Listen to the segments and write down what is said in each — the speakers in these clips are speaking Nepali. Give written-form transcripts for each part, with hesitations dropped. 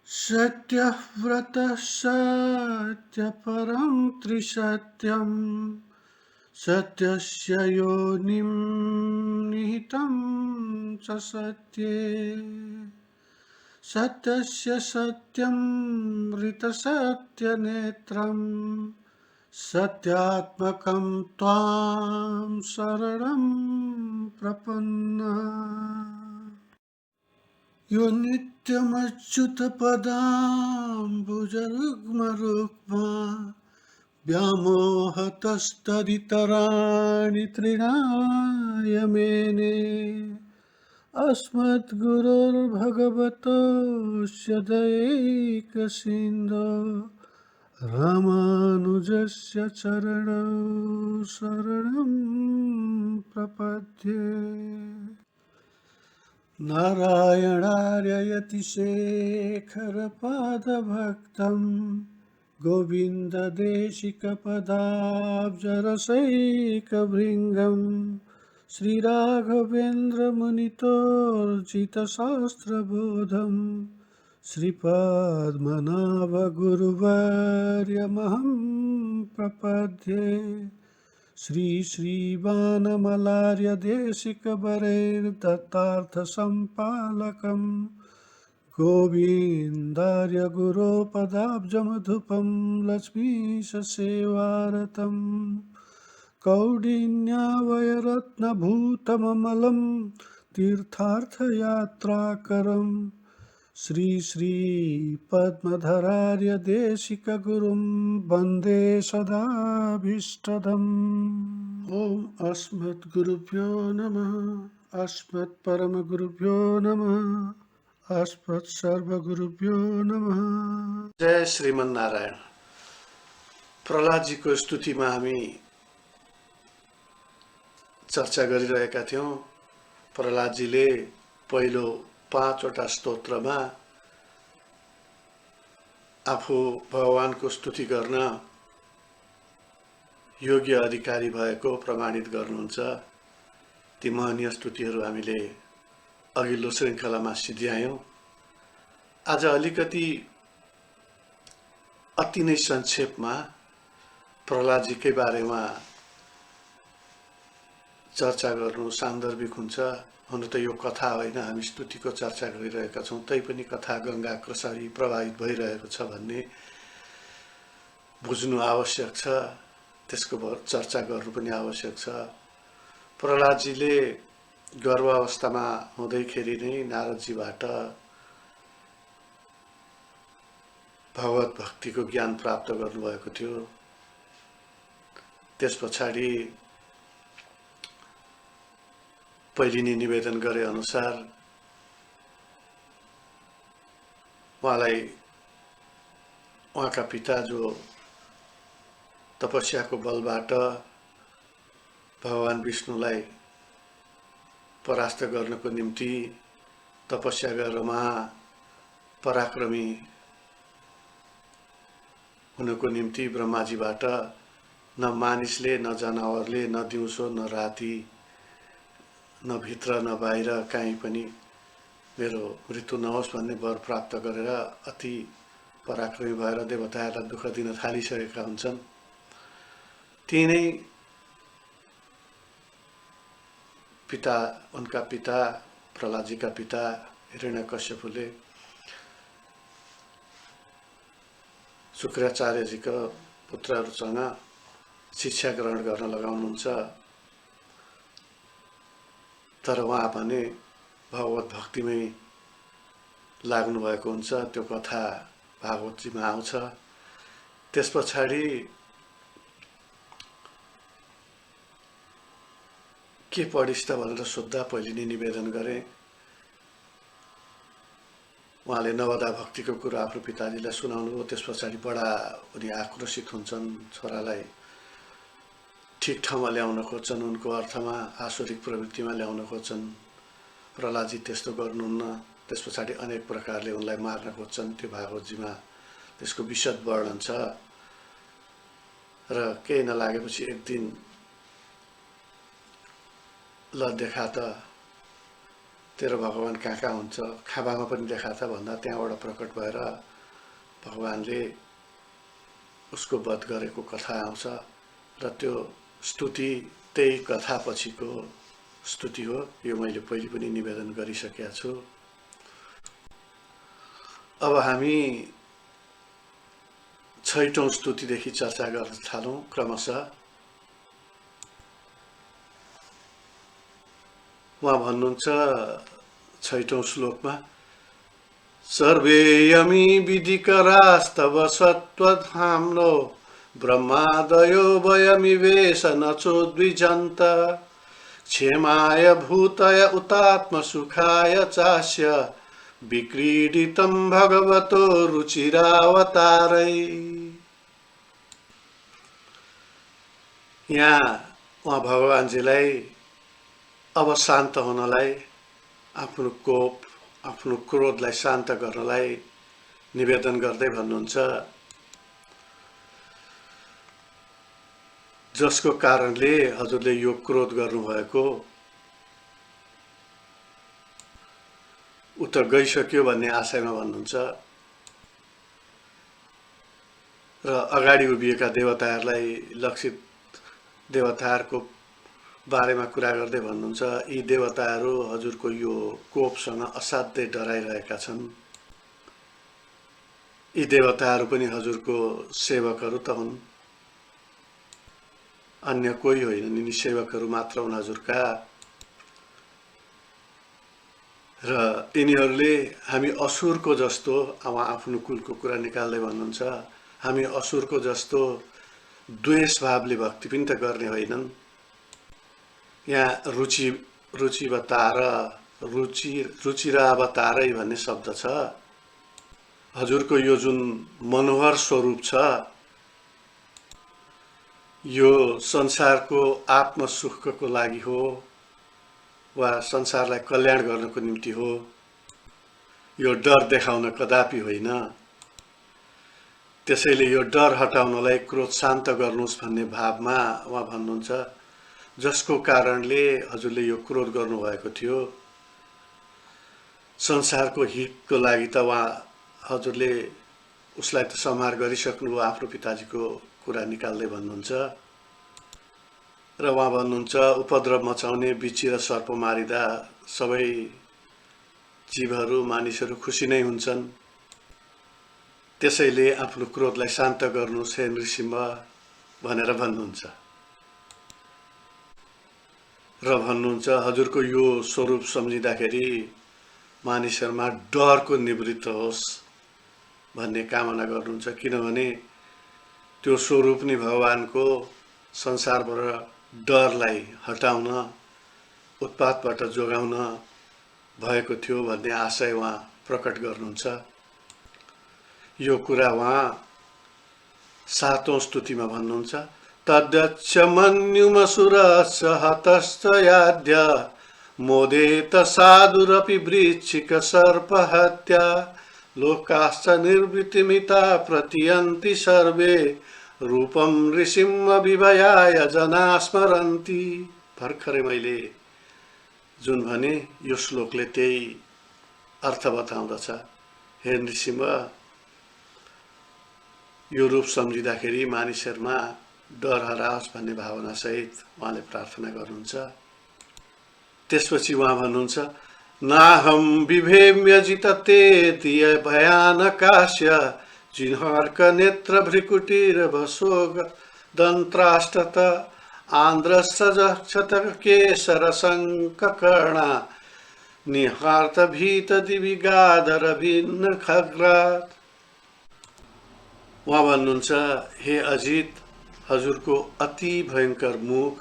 सत्यव्रतः सत्यपरं त्रिसत्यं सत्यस्य योनिं निहितं च सत्ये सत्यस्य सत्यं मृतसत्यनेत्रं सत्यात्मकं त्वां शरणं प्रपन्ना यो नित्यमच्युतपदाम्बुजरुग्मरुक्मा व्यामोहतस्तदितराणि तृणाय मेने अस्मद्गुरोर्भगवतोऽस्य दयैकसिन्धो रामानुजस्य चरणौ शरणं प्रपद्ये नारायणार्ययतिशेखरपादभक्तं गोविन्ददेशिकपदाब्जरसैकभृङ्गं श्रीराघवेन्द्रमुनितोर्जितशास्त्रबोधं श्रीपद्मनाभगुरुवर्यमहं प्रपद्ये श्री श्रीवानमलार्यदेशिकवरैर्दत्तार्थसम्पालकं गोविन्दार्य गुरोपदाब्जमधुपं लक्ष्मीशसेवारतं कौडिन्यावयरत्नभूतममलं तीर्थार्थयात्राकरं श्रीपद्मधरार्यदेशिकगुरुं वन्दे सदाभीष्टदम् ओम अस्मद्गुरुभ्यो नमः अस्मत्परमगुरुभ्यो नमः अस्मत्सर्वगुरुभ्यो नमः। जय श्रीमन नारायण। प्रहलाद जी को स्तुतिमा हामी चर्चा गरिरहेका थियौं। प्रहलाद जीले पहिलो 5 वटा स्तोत्रमा आफू भगवानको स्तुति गर्न योग्य अधिकारी भएको प्रमाणित गर्नुहुन्छ। ती महनीय स्तुतिहरू हामीले अघिल्लो श्रृङ्खलामा सिध्यायौं। आज अलिकति अति नै संक्षेपमा प्रहलादजीकै बारेमा चर्चा गर्नु सान्दर्भिक हुन्छ। हुन त यो कथा होइन, हामी स्तुतिको चर्चा गरिरहेका छौं, तैपनि कथा गंगा कसरी प्रवाहित भइरहेको छ भन्ने बुझ्नु आवश्यक छ। त्यसको चर्चा गर्नु पनि आवश्यक छ। प्रहलादजीले गर्भावस्थामा हुँदैखेरि नै नारदजीबाट भगवत भक्तिको ज्ञान प्राप्त गर्नुभएको थियो। त्यसपछाडि पहिलिनी निवेदन गरे अनुसार उहाँका पिता जो तपस्याको बलबाट भगवान विष्णुलाई परास्त गर्नको निम्ति तपस्या गरेर पराक्रमी हुनको निम्ति ब्रह्माजीबाट न मानिसले न जनावरले न दिउँसो न राति न भित्र न बाहिर कहीँ पनि मेरो मृत्यु नहोस् भन्ने वर प्राप्त गरेर अति पराक्रमी भएर देवताहरूलाई दुःख दिन थालिसकेका हुन्छन्। ती नै पिता, उनका पिता प्रहलादजीका पिता हिरण्यकश्यपले शुक्राचार्यजीका पुत्रहरूसँग शिक्षा ग्रहण गर्न लगाउनुहुन्छ। तर उहाँ भने भगवत भक्तिमै लाग्नु भएको हुन्छ। त्यो कथा भागवतजीमा आउँछ। त्यसपछाडि के पढिस् त भनेर सोध्दा पहिलिनी निवेदन गरे। उहाँले नवदा भक्तिको कुरा आफ्नो पिताजीलाई सुनाउनुभयो। त्यसपछाडि बडा उनी आक्रोशित हुन्छन्, छोरालाई ठिक ठाउँमा ल्याउन खोज्छन्, उनको अर्थमा आसुरिक प्रवृत्तिमा ल्याउन खोज्छन्। प्रहलादजी त्यस्तो गर्नुहुन्न। त्यसपछाडि अनेक प्रकारले उनलाई मार्न खोज्छन्। त्यो भागवतजीमा त्यसको विशद वर्णन छ। र केही नलागेपछि एक दिन ल देखा त तेरो भगवान कहाँ कहाँ हुन्छ, खाबामा पनि देखा था भन्दा त्यहाँबाट प्रकट भएर भगवानले उसको वध गरेको कथा आउँछ र त्यो स्तुति त्यही कथा पछिको स्तुति हो। यो मैले पहिले पनि निवेदन गरिसकेका छु। अब हामी 6औं स्तुतिदेखि चर्चा गर्न थालौँ क्रमशः। उहाँ भन्नुहुन्छ 6औं श्लोकमा, सर्वे यमी विधिकरास्तव सत्त्वधाम्नो ब्रह्मादयो वयमिवेश न चोद्विजन्त क्षेमाय भूतय उतात्मसुखाय चास्य विक्रीडितं भगवतो रुचिरावतारै। यहाँ उहाँ भगवानजीलाई अब शान्त हुनलाई, आफ्नो कोप आफ्नो क्रोधलाई शान्त गर्नलाई निवेदन गर्दै भन्नुहुन्छ, जसको कारणले हजुरले यो क्रोध गर्नुभएको उता गइसक्यो भन्ने आशयमा भन्नुहुन्छ र अगाडि उभिएका देवताहरूलाई लक्षित देवताहरूको बारेमा कुरा गर्दै भन्नुहुन्छ, यी देवताहरू हजुरको यो कोपसँग असाध्यै डराइरहेका छन्। यी देवताहरू पनि हजुरको सेवकहरू त हुन्, अन्य कोही होइन, यिनी सेवकहरू मात्र हुन् हजुरका। र यिनीहरूले हामी असुरको जस्तो, उहाँ आफ्नो कुलको कुरा निकाल्दै भन्नुहुन्छ, हामी असुरको जस्तो द्वेष भावले भक्ति पनि त गर्ने होइनन्। यहाँ रुचिरावतारै भन्ने शब्द छ। हजुरको यो जुन मनोहर स्वरूप छ, यो संसारको आत्मसुखको लागि हो वा संसारलाई कल्याण गर्नको निम्ति हो। यो डर देखाउन कदापि होइन। त्यसैले यो डर हटाउनलाई क्रोध शान्त गर्नुहोस् भन्ने भावमा उहाँ भन्नुहुन्छ, जसको कारणले हजुरले यो क्रोध गर्नुभएको थियो। संसारको हितको लागि त उहाँ हजुरले उसलाई त संहार गरिसक्नुभयो, आफ्नो पिताजीको कुरा निकाल्दै भन्नुहुन्छ। र उहाँ भन्नुहुन्छ, उपद्रव मचाउने बिच्छी र सर्प मारिदा सबै जीवहरू मानिसहरू खुसी नै हुन्छन्। त्यसैले आफ्नो क्रोधलाई शान्त गर्नुहोस् हे नृसिंह भनेर भन्नुहुन्छ। र भन्नुहुन्छ, हजुरको यो स्वरूप सम्झिँदाखेरि मानिसहरूमा डरको निवृत्त होस् भन्ने कामना गर्नुहुन्छ। किनभने त्यो स्वरूप नै भगवानको संसारबाट डरलाई हटाउन, उत्पातबाट जोगाउन भएको थियो भन्ने आशय उहाँ प्रकट गर्नुहुन्छ। यो कुरा उहाँ 7औं स्तुतिमा भन्नुहुन्छ, तद्यच्च मन्युमसुरस्य हतश्च याद्य मोदेत साधुरपि वृच्छिक सर्पहत्या लोकाश्च निर्वृतिमिता प्रतियन्ति सर्वे रूपम ऋषिम विभयाय जना स्मरन्ति। भर्खरै मैले जुन भने यो श्लोकले त्यही अर्थ बताउँदछ। हे नृसिंह, यो रूप सम्झिँदाखेरि मानिसहरूमा डर हराओस् भन्ने भावनासहित उहाँले प्रार्थना गर्नुहुन्छ। त्यसपछि उहाँ भन्नुहुन्छ, नाहं बिभेम्यजितते दिय भयानकास्य जिह्वार्क नेत्र भ्रिकुटिरभसोग दन्त्राष्टत आन्द्रसजक्षत केसर शङ्ककर्णा निहार्त भीत दिविगाधर भिन्न खग्रात्। उहाँ भन्नुहुन्छ, हे अजित, हजुरको अति भयङ्कर मुख,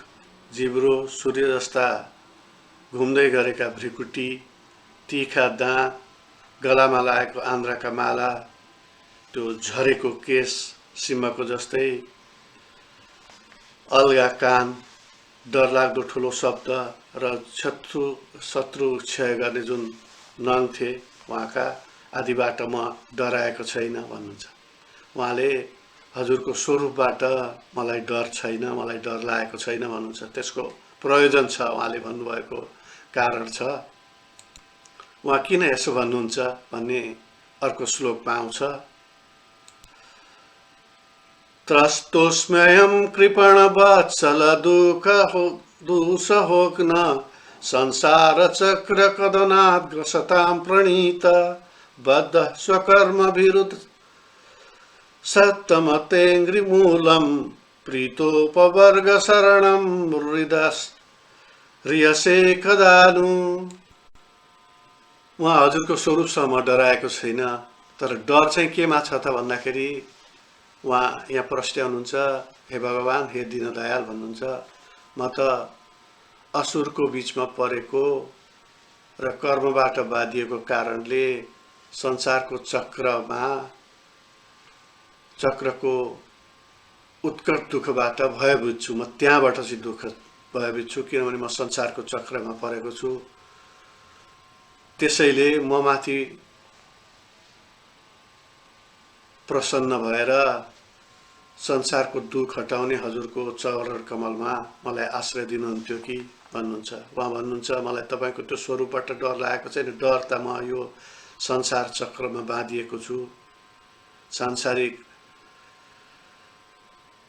जिब्रो, सूर्य जस्ता घुम्दै गरेका भ्रिकुटी, तीखा दाँत, गलामा लागेको आन्द्राका माला, त्यो झरेको केस, सिंहको जस्तै अलगा कान, डरलाग्दो ठुलो शब्द र शत्रु क्षय गर्ने जुन नङ थिए उहाँका, आदिबाट म डराएको छैन भन्नुहुन्छ। उहाँले हजुरको स्वरूपबाट मलाई डर छैन, मलाई डर लागेको छैन भन्नुहुन्छ। त्यसको प्रयोजन छ, उहाँले भन्नुभएको कारण छ। उहाँ किन यसो भन्नुहुन्छ भन्ने अर्को श्लोकमा आउँछ। त्रस्तोस्म्यहं कृपणवत्सल दुःसहोग्न संसारचक्रकदनात् ग्रसतां प्रणीत बद्धः स्वकर्मभिरुद्ध सत्तमतेऽङ्घ्रिमूलं प्रीतोपवर्गशरणं हृदयसे कदानु। उहाँ हजुरको स्वरूपसँग म डराएको छैन, तर डर चाहिँ केमा छ त भन्दाखेरि उहाँ यहाँ प्रस्ट्याउनुहुन्छ, हे भगवान, हे दीनदयाल भन्नुहुन्छ, म त असुरको बीचमा परेको र कर्मबाट बाधिएको कारणले संसारको चक्रको उत्कट दुःखबाट भयभीत छु। म त्यहाँबाट चाहिँ दुःख भयभीत छु, किनभने म संसारको चक्रमा परेको छु। त्यसैले म माथि प्रसन्न भएर संसारको दुःख हटाउने हजुरको चरण कमलमा मलाई आश्रय दिनुहुन्थ्यो कि भन्नुहुन्छ। उहाँ भन्नुहुन्छ, मलाई तपाईँको त्यो स्वरूपबाट डर लागेको छैन, डर त म यो संसार चक्रमा बाँधिएको छु, सांसारिक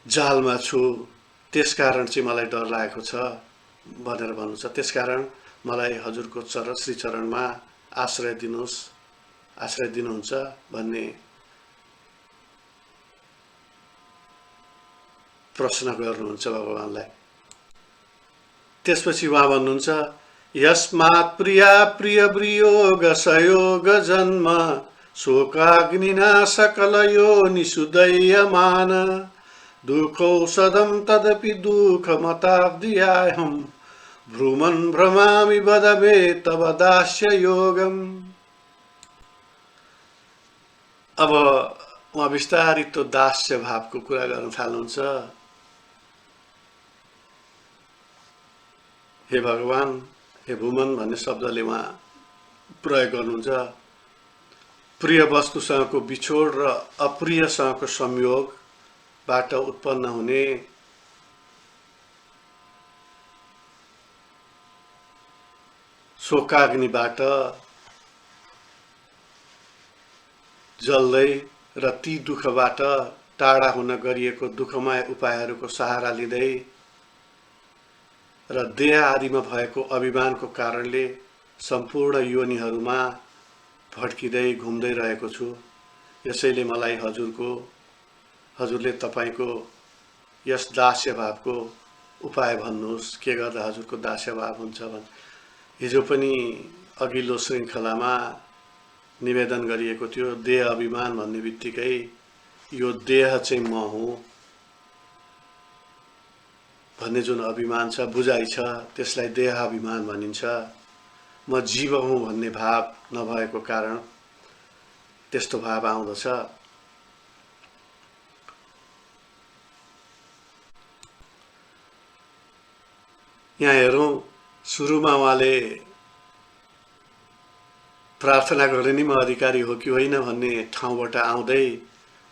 जालमा छु, त्यसकारण चाहिँ मलाई डर लागेको छ भनेर भन्नुहुन्छ। त्यसकारण मलाई हजुरको श्री चरणमा आश्रय दिनुहुन्छ भन्ने प्रश्न गर्नुहुन्छ भगवानलाई। त्यसपछि उहाँ भन्नुहुन्छ, यस्मात् प्रिया प्रिय वियोग संयोग जन्म शोकाग्निना सकलयो निषुदयमान दुःखौषधं तदपि दुःखमताब्धियाहं भ्रूमन् भ्रमामि वदवे तव दास्य योगम्। अब उहाँ बिस्तारै त्यो दास्य भावको कुरा गर्न थाल्नुहुन्छ। हे भगवान, हे भूमन भन्ने शब्दले उहाँ प्रयोग गर्नुहुन्छ। प्रिय वस्तुसँगको बिछोड र अप्रियसँगको संयोगबाट उत्पन्न हुने शोकाग्निबाट जल्दै र ती दुःखबाट टाढा हुन गरिएको दुःखमय उपायहरूको सहारा लिँदै र देह आदिमा भएको अभिमानको कारणले सम्पूर्ण योनिहरूमा भड्किँदै घुम्दै रहेको छु। यसैले मलाई हजुरले तपाईँको यस दास्य भावको उपाय भन्नुहोस्, के गर्दा हजुरको दास्य भाव हुन्छ भन्। हिजो पनि अघिल्लो श्रृङ्खलामा निवेदन गरिएको थियो, देह अभिमान भन्ने बित्तिकै यो देह चाहिँ म हुँ भन्ने जुन अभिमान छ, बुझाइ छ, त्यसलाई देहाभिमान भनिन्छ। म जीव हुँ भन्ने भाव नभएको कारण त्यस्तो भाव आउँदछ। यहाँ हेरौँ, सुरुमा उहाँले प्रार्थना गर्ने नि म अधिकारी हो कि होइन भन्ने ठाउँबाट आउँदै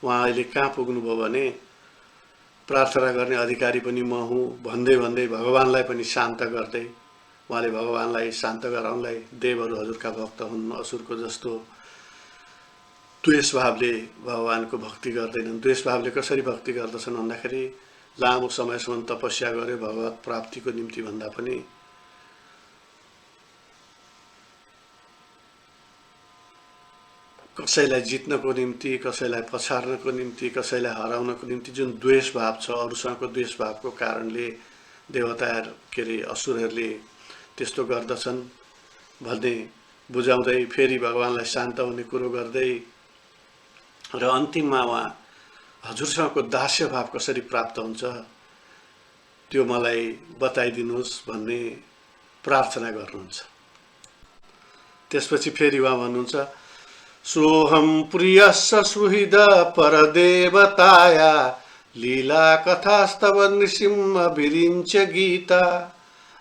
उहाँ अहिले कहाँ पुग्नुभयो भने प्रार्थना गर्ने अधिकारी पनि म हुँ भन्दै भन्दै भगवानलाई पनि शान्त गर्दै उहाँले भगवानलाई शान्त गराउनलाई, देवहरू हजुरका भक्त हुन्, असुरको जस्तो द्वेष भावले भगवानको भक्ति गर्दैनन्। द्वेष भावले कसरी भक्ति गर्दछन् भन्दाखेरि लामो समयसम्म तपस्या गर्यो भगवत प्राप्तिको निम्ति भन्दा पनि कसैलाई जित्नको निम्ति, कसैलाई पछार्नको निम्ति, कसैलाई हराउनको निम्ति जुन द्वेष भाव छ, अरूसँगको द्वेष भावको कारणले देवताहरू असुरहरूले त्यस्तो गर्दछन् भन्ने बुझाउँदै फेरि भगवानलाई शान्त हुने कुरो गर्दै र अन्तिममा उहाँ हजुरसँगको दास्य भाव कसरी प्राप्त हुन्छ त्यो मलाई बताइदिनुहोस् भन्ने प्रार्थना गर्नुहुन्छ। त्यसपछि फेरि उहाँ भन्नुहुन्छ, सोहम प्रियस्स सुहृद परदेवताया लीला कथास्तव नृसिंह विरिञ्च गीता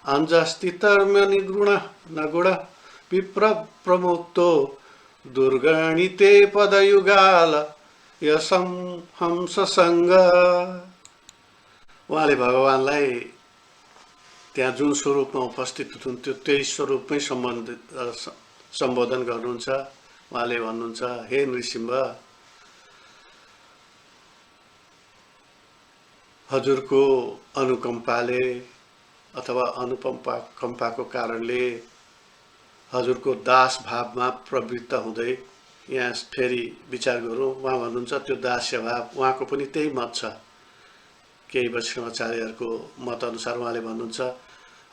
अंजस्ति तर्म निगुण नगुण विप्र प्रमुक्तो दुर्गणिते पदयुगाल यसम हंस संग। उहाँले भगवानलाई त्यहाँ जुन स्वरूपमा उपस्थित हुन्थ्यो त्यही स्वरूपमै सम्बोधन गर्नुहुन्छ। उहाँले भन्नुहुन्छ, हे नृसिंह, हजुरको अनुकम्पाले अथवा अनुकम्पाको कारणले हजुरको दास भावमा प्रवृत्त हुँदै, यहाँ फेरि विचार गरौँ, उहाँ भन्नुहुन्छ त्यो दास्य भाव, उहाँको पनि त्यही मत छ। केही वैष्णवाचार्यहरूको मत अनुसार उहाँले भन्नुहुन्छ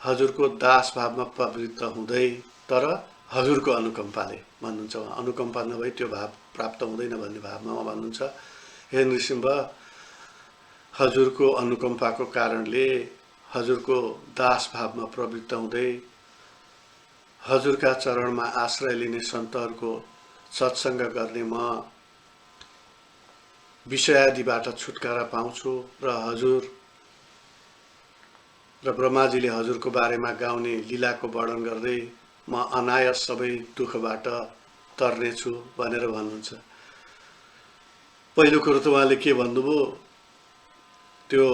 हजुरको दास भावमा प्रवृत्त हुँदै, तर हजुरको अनुकम्पाले भन्नुहुन्छ। उहाँ अनुकम्पा नभई त्यो भाव प्राप्त हुँदैन भन्ने भावमा उहाँ भन्नुहुन्छ, हे नृसिंह, हजुरको अनुकम्पाको कारणले हजुरको दास भावमा प्रवृत्त हुँदै हजुरका चरणमा आश्रय लिने सन्तहरूको सत्सङ्ग गर्ने म विषयादिबाट छुटकारा पाउँछु र हजुर र ब्रह्माजीले हजुरको बारेमा गाउने लीलाको वर्णन गर्दै म अनायास सबै दुःखबाट तर्नेछु भनेर भन्नुहुन्छ। पहिलो कुरो त उहाँले के भन्नुभयो, त्यो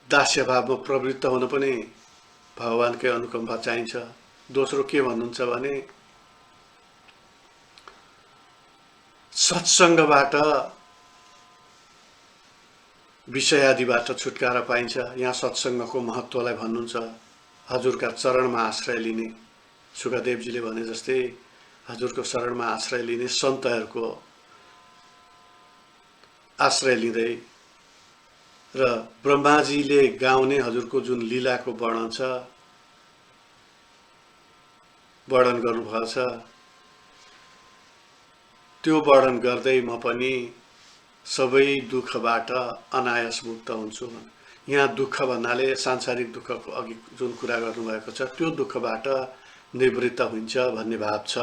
दास्य भावमा प्रवृत्त हुन पनि भगवानकै अनुकम्पा चाहिन्छ। दोस्रो के भन्नुहुन्छ भने सत्सङ्गबाट विषयादिबाट छुटकारा पाइन्छ। यहाँ सत्सङ्गको महत्त्वलाई भन्नुहुन्छ, हजुरका चरणमा आश्रय लिने, सुखदेवजीले भने जस्तै हजुरको शरणमा आश्रय लिने सन्तहरूको आश्रय लिँदै र ब्रह्माजीले गाउने हजुरको जुन लीलाको वर्णन छ, वर्णन गर्नुभएको छ, त्यो वर्णन गर्दै म पनि सबै दुःखबाट अनायास मुक्त हुन्छु। यहाँ दुःख भन्नाले सांसारिक दुःखको अघि जुन कुरा गर्नुभएको छ त्यो दुःखबाट निवृत्त हुन्छ भन्ने भाव छ।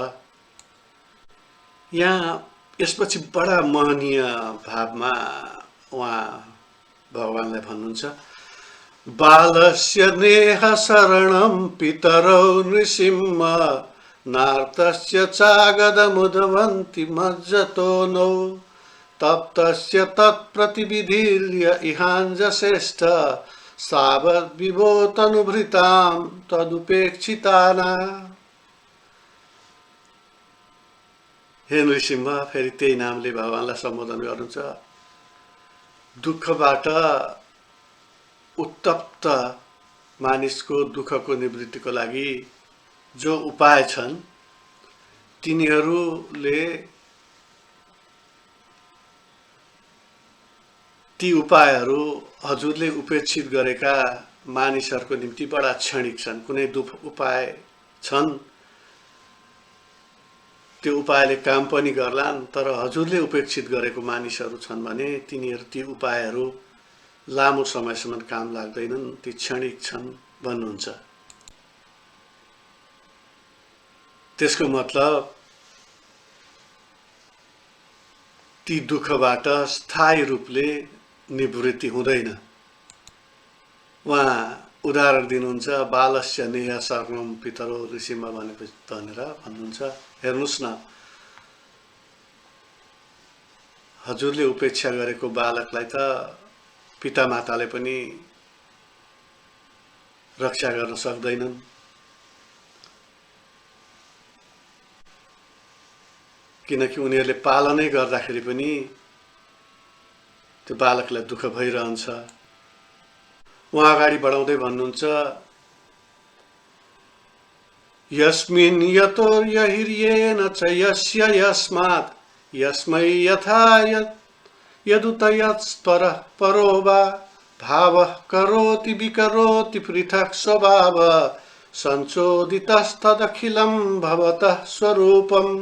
यहाँ यसपछि बडा महनीय भावमा उहाँ भगवानलाई भन्नुहुन्छ, बालस्य नेह शरणं पितरौ नृसिंह नार्तस्य चागदमुदवन्ति मज्जतो नो तप्तस्य तत्प्रतिविधीर्य इहाञ्जश्रेष्ठ सावद्विभोतनुभृतां तदुपेक्षिताना। हे नृसिंह, फेरि त्यही नामले भगवानलाई सम्बोधन गर्नुहुन्छ। दुःखबाट उत्तप्त मानिसको दुःखको निवृत्तिको लागि जो उपाय छन् तिनीहरूले ती उपायहरू हजुरले उपेक्षित गरेका मानिसहरूको निम्ति बडा क्षणिक छन्। कुनै उपाय छन्, त्यो उपायले काम पनि गर्लान्, तर हजुरले उपेक्षित गरेको मानिसहरू छन् भने तिनीहरू ती उपायहरू लामो समयसम्म काम लाग्दैनन्, ती क्षणिक छन् भन्नुहुन्छ। त्यसको मतलब ती दुःखबाट स्थायी रूपले निवृत्ति हुँदैन। उहाँ उदाहरण दिनुहुन्छ, बालस्य नेह शरणं पितरो नृसिंह भनेपछि भनेर भन्नुहुन्छ। हेर्नुहोस् न, हजुरले उपेक्षा गरेको बालकलाई त पितामाताले पनि रक्षा गर्न सक्दैनन्। किनकि उनीहरूले पालनै गर्दाखेरि पनि त्यो बालकलाई दुःख भइरहन्छ। उहाँ अगाडि बढाउँदै भन्नुहुन्छ, यस्मिन् यतो यहिर्येन च यस्य यस्मात् यस्मै यथा यदुत यत्परः परो वा भावः करोति विकरोति पृथक् स्वभाव संचोदितस्तदखिलं भवतः स्वरूपम्।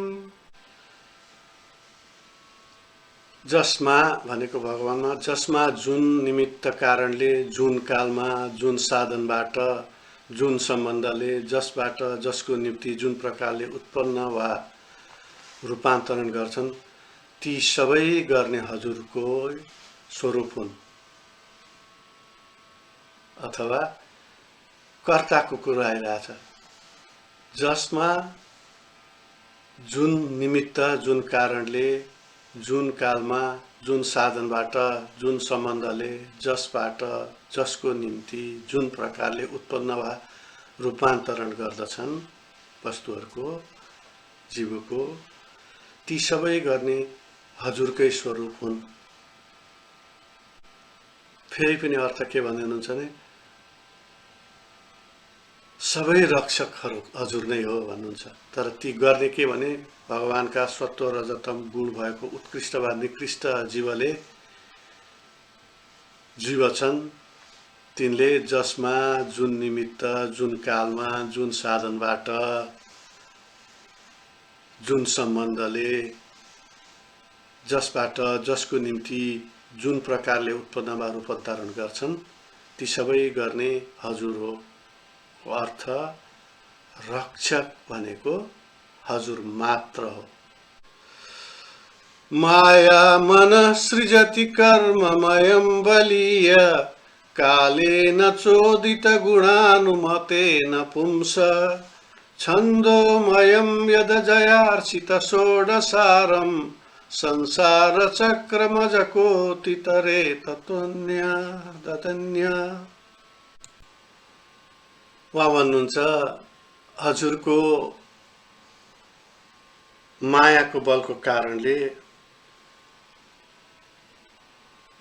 जसमा भनेको भगवानमा, जसमा जुन निमित्त कारणले, जुन कालमा, जुन साधनबाट, जुन सम्बन्धले, जसबाट, जसको निम्ति जुन प्रकारले उत्पन्न वा रूपान्तरण गर्छन्, ती सबै गर्ने हजुरको स्वरूप हुन् अथवा कर्ताको कुरा आइरहेछ। जसमा जुन निमित्त, जुन कारणले, जुन कालमा, जुन साधनबाट, जुन सम्बन्धले, जसबाट, जसको निम्ति, जुन प्रकारले उत्पन्न वा रूपान्तरण गर्दछन् वस्तुहरूको, जीवको, ती सबै गर्ने हजुरकै स्वरूप हुन्। फेरि पनि अर्थ के भन्दै हुनुहुन्छ भने सबै रक्षकहरू हजुर नै हो भन्नुहुन्छ। तर ती गर्ने के भने भगवानका सत्व रजतम गुण भएको उत्कृष्ट वा निकृष्ट जीव छन्, तिनले जसमा, जुन निमित्त, जुन कालमा, जुन साधनबाट, जुन सम्बन्धले, जसबाट, जसको निम्ति, जुन प्रकारले उत्पन्न वा रूपान्तरण गर्छन्, ती सबै गर्ने हजुर हो। अर्थ रक्षक भनेको हजुर मात्र हो। माया मन सृजति कर्ममयं बलीय कालेन चोदित गुणानुमतेन पुंस छन्दोमयं यद जयार्चित षोडसारं संसार चक्रमजकोतितरे ततोन्य दतन्य। उहाँ भन्नुहुन्छ हजुरको मायाको बलको कारणले,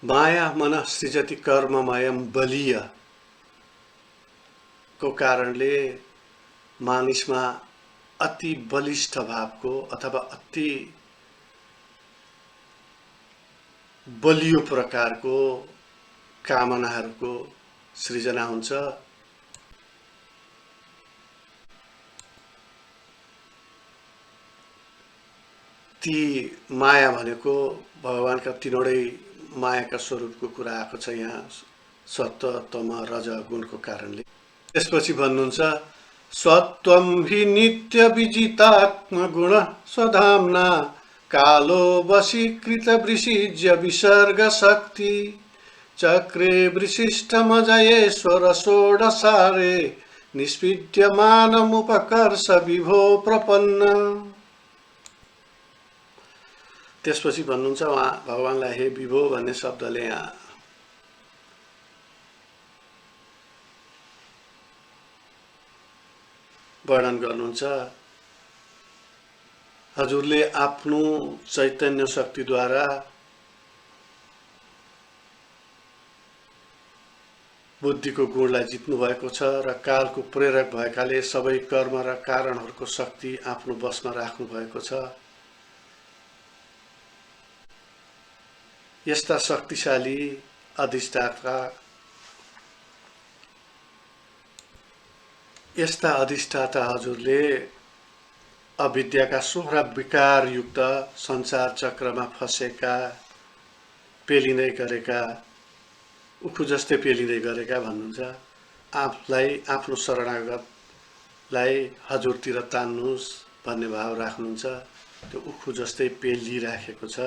माया मन सृजति कर्ममयम बलीय को कारणले मानिसमा अति बलिष्ठ भावको अथवा अति बलियो प्रकारको कामनाहरूको सृजना हुन्छ। ती माया भनेको भगवानका तीनवटै मायाका स्वरूपको कुरा आएको छ यहाँ, सत्व तम रज गुणको कारणले। त्यसपछि भन्नुहुन्छ सत्वं हि नित्य विजितात्म गुण स्वधाम्ना कालो वशीकृत वृषिज्य विसर्ग शक्ति चक्रे वृशिष्ठमजयेश्वर षोडसारे निष्पीड्यमानमुपकर्ष विभो प्रपन्न। त्यसपछि भन्नुहुन्छ उहाँ भगवानलाई हे विभो भन्ने शब्दले यहाँ वर्णन गर्नुहुन्छ। हजुरले आफ्नो चैतन्य शक्तिद्वारा बुद्धिको गुणलाई जित्नु भएको छ र कालको प्रेरक भएकाले सबै कर्म र कारणहरूको शक्ति आफ्नो बसमा राख्नु भएको छ। यस्ता शक्तिशाली अधिष्ठाता हजुरले अविद्याका 16 विकारयुक्त संसार चक्रमा फसेका, पेलिँदै गरेका, उखु जस्तै पेलिँदै गरेका भन्नुहुन्छ। आफूलाई, आफ्नो शरणागतलाई हजुरतिर तान्नुहोस् भन्ने भाव राख्नुहुन्छ। त्यो उखु जस्तै पेलिराखेको छ।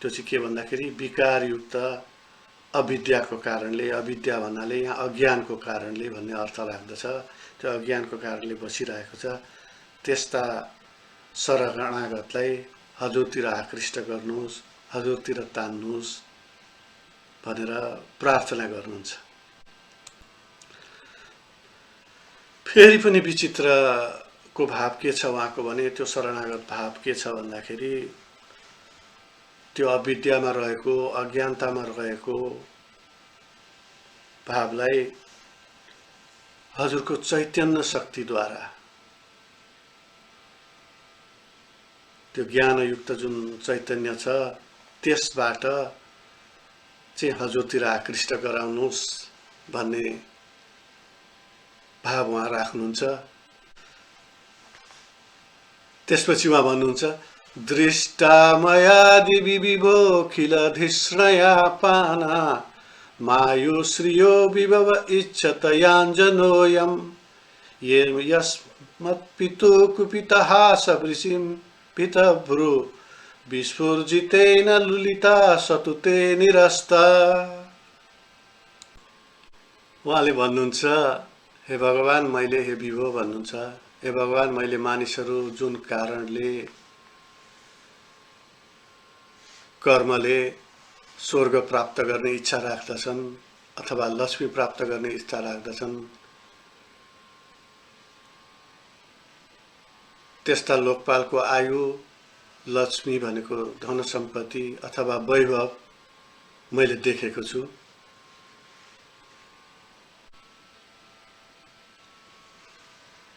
त्यो चाहिँ के भन्दाखेरि विकारयुक्त अविद्याको कारणले, अविद्या भन्नाले यहाँ अज्ञानको कारणले भन्ने अर्थ लाग्दछ। त्यो अज्ञानको कारणले बसिरहेको छ। त्यस्ता शरणागतलाई हजुरतिर आकृष्ट गर्नुहोस्, हजुरतिर तान्नुहोस् भनेर प्रार्थना गर्नुहुन्छ। फेरि पनि विचित्रको भाव के छ उहाँको भने त्यो शरणागत भाव के छ भन्दाखेरि त्यो अविद्यामा रहेको, अज्ञानतामा रहेको भावलाई हजुरको चैतन्य शक्तिद्वारा, त्यो ज्ञानयुक्त जुन चैतन्य छ त्यसबाट चाहिँ हजुरतिर आकृष्ट गराउनुहोस् भन्ने भाव उहाँ राख्नुहुन्छ। त्यसपछि उहाँ भन्नुहुन्छ दृष्टा मयादि विभोखिलधिष्णया पाना मायुश्रियो विभव इच्छतयाञ्जनोऽयं ये यस्मत्पितु कुपितः सवृषिं पितभ्रु विस्फुर्जितेन लुलिता सतुते निरस्ता। उहाँले भन्नुहुन्छ हे भगवान मैले, हे विभो भन्नुहुन्छ, हे भगवान मैले मानिसहरू जुन कारणले कर्मले स्वर्ग प्राप्त गर्ने इच्छा राख्दछन् अथवा लक्ष्मी प्राप्त गर्ने इच्छा राख्दछन् त्यस्ता लोकपालको आयु, लक्ष्मी भनेको धन सम्पत्ति अथवा वैभव मैले देखेको छु।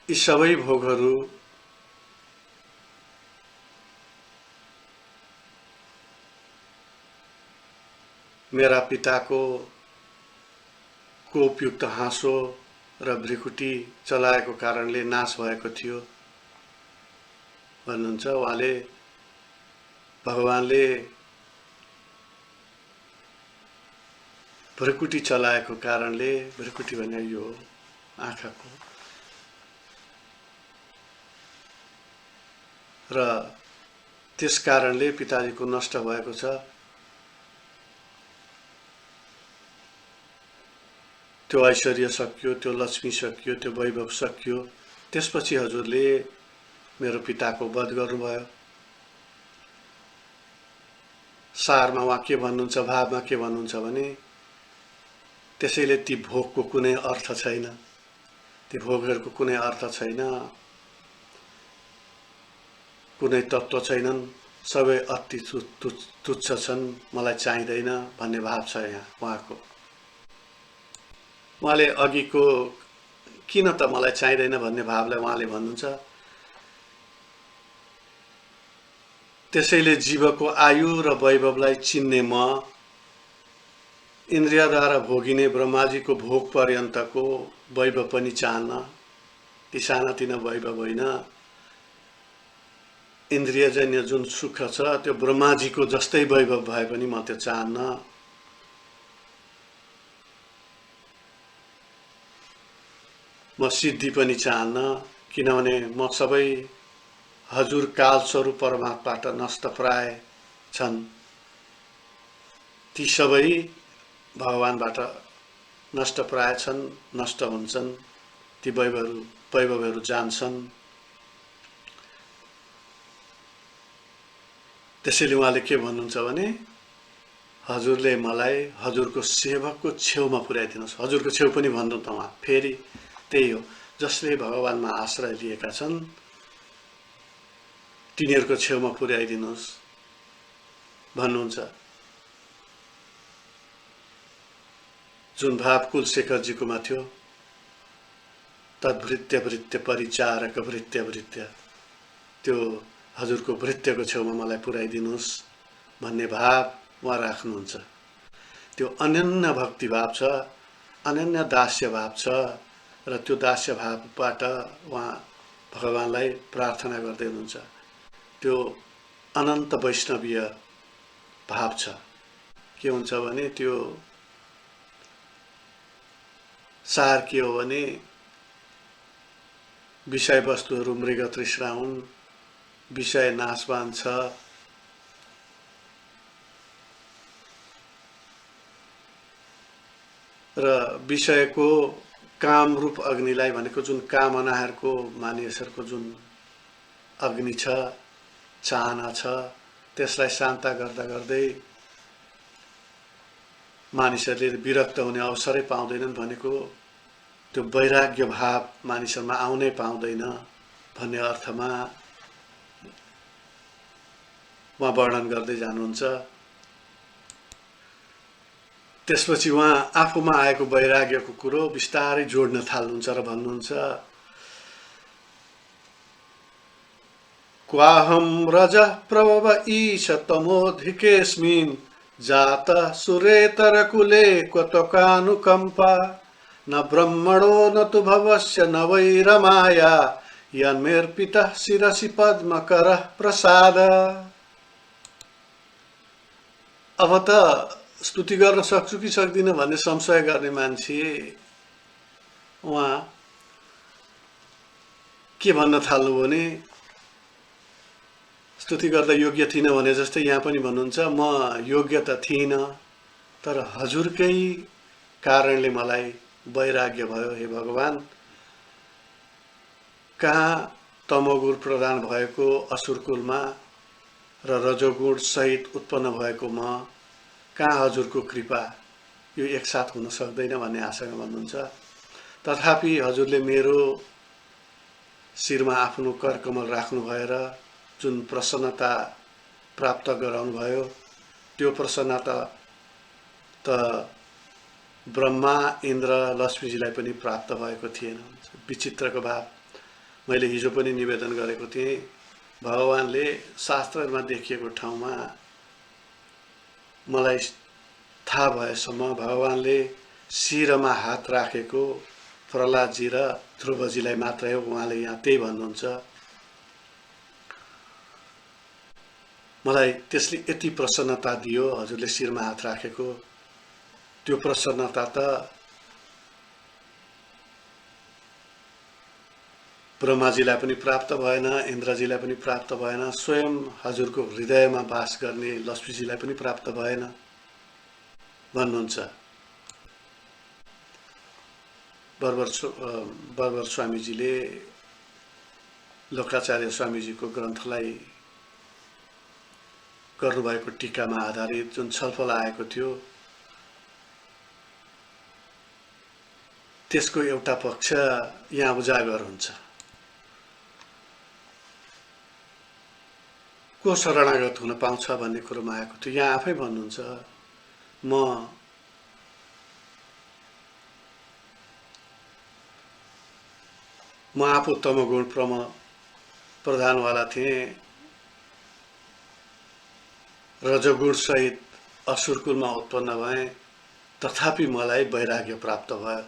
यी सबै भोगहरू मेरा पिताको कोपयुक्त हाँसो र भ्रिकुटी चलाएको कारणले नाश भएको थियो भन्नुहुन्छ। उहाँले भगवानले भ्रिकुटी चलाएको कारणले, भ्रिकुटी भने यो आँखाको, र त्यस कारणले पिताजीको नष्ट भएको छ। त्यो ऐश्वर्य सकियो, त्यो लक्ष्मी सकियो, त्यो वैभव सकियो। त्यसपछि हजुरले मेरो पिताको वध गर्नुभयो। सारमा उहाँ के भन्नुहुन्छ, भावमा के भन्नुहुन्छ भने त्यसैले ती भोगको कुनै अर्थ छैन, ती भोगहरूको कुनै अर्थ छैन, कुनै तत्त्व छैनन्, सबै अति तुच्छ छन्, मलाई चाहिँदैन भन्ने भाव छ यहाँ उहाँको। उहाँले अघिको किन त मलाई चाहिँदैन भन्ने भावलाई उहाँले भन्नुहुन्छ। त्यसैले जीवको आयु र वैभवलाई चिन्ने म इन्द्रियद्वारा भोगिने ब्रह्माजीको भोग पर्यन्तको वैभव पनि चाहन्न। ती सानातिना वैभव होइन, इन्द्रियजन्य जुन सुख छ त्यो ब्रह्माजीको जस्तै वैभव भए पनि म त्यो चाहन्न। म सिद्धि पनि चाहन्न, किनभने म सबै हजुर कालस्वरूप परमात्माबाट नष्ट प्राय छन्। ती सबै भगवानबाट नष्ट प्राय छन्, नष्ट हुन्छन्, ती वैभवहरू जान्छन्। त्यसैले उहाँले के भन्नुहुन्छ भने हजुरले मलाई हजुरको सेवकको छेउमा पुर्याइदिनुहोस्। हजुरको छेउ पनि भन्नु त उहाँ फेरि त्यही हो, जसले भगवानमा आश्रय लिएका छन् तिनीहरूको छेउमा पुर्याइदिनुहोस् भन्नुहुन्छ। जुन भाव कुलशेखरजीकोमा थियो, तद्भृत्य भृत्य परिचारक भृत्य भृत्य, त्यो हजुरको भृत्यको छेउमा मलाई पुर्याइदिनुहोस् भन्ने भाव उहाँ राख्नुहुन्छ। त्यो अनन्य भक्ति भाव छ, अनन्य दास्य भाव छ, र त्यो दास्य भावबाट उहाँ भगवानलाई प्रार्थना गर्दै हुनुहुन्छ। त्यो अनन्त वैष्णवीय भाव छ। के हुन्छ भने त्यो सार के हो भने विषयवस्तुहरू मृग तृष्णा हुन्, विषय नाशवान छ, र विषयको कामरूप अग्निलाई भनेको जुन कामनाहरूको मानिसहरूको जुन अग्नि छ, चाहना छ, त्यसलाई शान्त गर्दा गर्दै मानिसहरूले विरक्त हुने अवसरै पाउँदैनन् भनेको त्यो वैराग्य भाव मानिसहरूमा आउनै पाउँदैन भन्ने अर्थमा उहाँ वर्णन गर्दै जानुहुन्छ। त्यसपछि उहाँ आफूमा आएको वैराग्यको कुरो बिस्तारै जोड्न थाल्नुहुन्छ र भन्नुहुन्छ क्वाहम रजः प्रभव ईश तमोधिकेऽस्मिन् जात सुरेतर कुले क्वत्वकानुकम्पा न ब्रह्मणो न तु भवस्य न वै रमाया यन्मेर्पितः शिरसि पद्मकरः प्रसाद। अब त स्तुति गर्न सक्छु कि सक्दिनँ भन्ने संशय गर्ने मान्छे उहाँ के भन्न थाल्नु भने स्तुति गर्दा योग्य थिइनँ भने जस्तै यहाँ पनि भन्नुहुन्छ म योग्य त थिइनँ, तर हजुरकै कारणले मलाई वैराग्य भयो हे भगवान। कहाँ तमोगुण प्रदान भएको असुर कुलमा र रजोगुण सहित उत्पन्न भएको म कहाँ हजुरको कृपा यो एकसाथ हुन सक्दैन भन्ने आशंका भन्नुहुन्छ। तथापि हजुरले मेरो शिरमा आफ्नो करकमल राख्नु भएर जुन प्रसन्नता प्राप्त गराउनु भयो त्यो प्रसन्नता त ब्रह्मा इन्द्र लक्ष्मीजीलाई पनि प्राप्त भएको थिएन। विचित्रको भाव मैले हिजो पनि निवेदन गरेको थिएँ। भगवानले शास्त्रमा देखिएको ठाउँमा मलाई थाहा भएसम्म भगवानले शिरमा हात राखेको प्रहलादजी र ध्रुवजीलाई मात्रै हो। उहाँले यहाँ त्यही भन्नुहुन्छ। मलाई त्यसले यति प्रसन्नता दियो हजुरले शिरमा हात राखेको त्यो प्रसन्नता त ब्रह्माजीलाई पनि प्राप्त भएन, इन्द्रजीलाई पनि प्राप्त भएन, स्वयं हजुरको हृदयमा वास गर्ने लक्ष्मीजीलाई पनि प्राप्त भएन भन्नुहुन्छ। बर्बर स्वामीजीले लोकाचार्य स्वामीजीको ग्रन्थलाई गर्नुभएको टीकामा आधारित जुन छलफल आएको थियो त्यसको एउटा पक्ष यहाँ उजागर हुन्छ। को शरणागत हुन पाउँछ भन्ने कुरोमा आएको थियो। यहाँ आफै भन्नुहुन्छ म आफू तमोगुण प्रधानवाला थिएँ, रजोगुण सहित असुरकुलमा उत्पन्न भएँ, तथापि मलाई वैराग्य प्राप्त भयो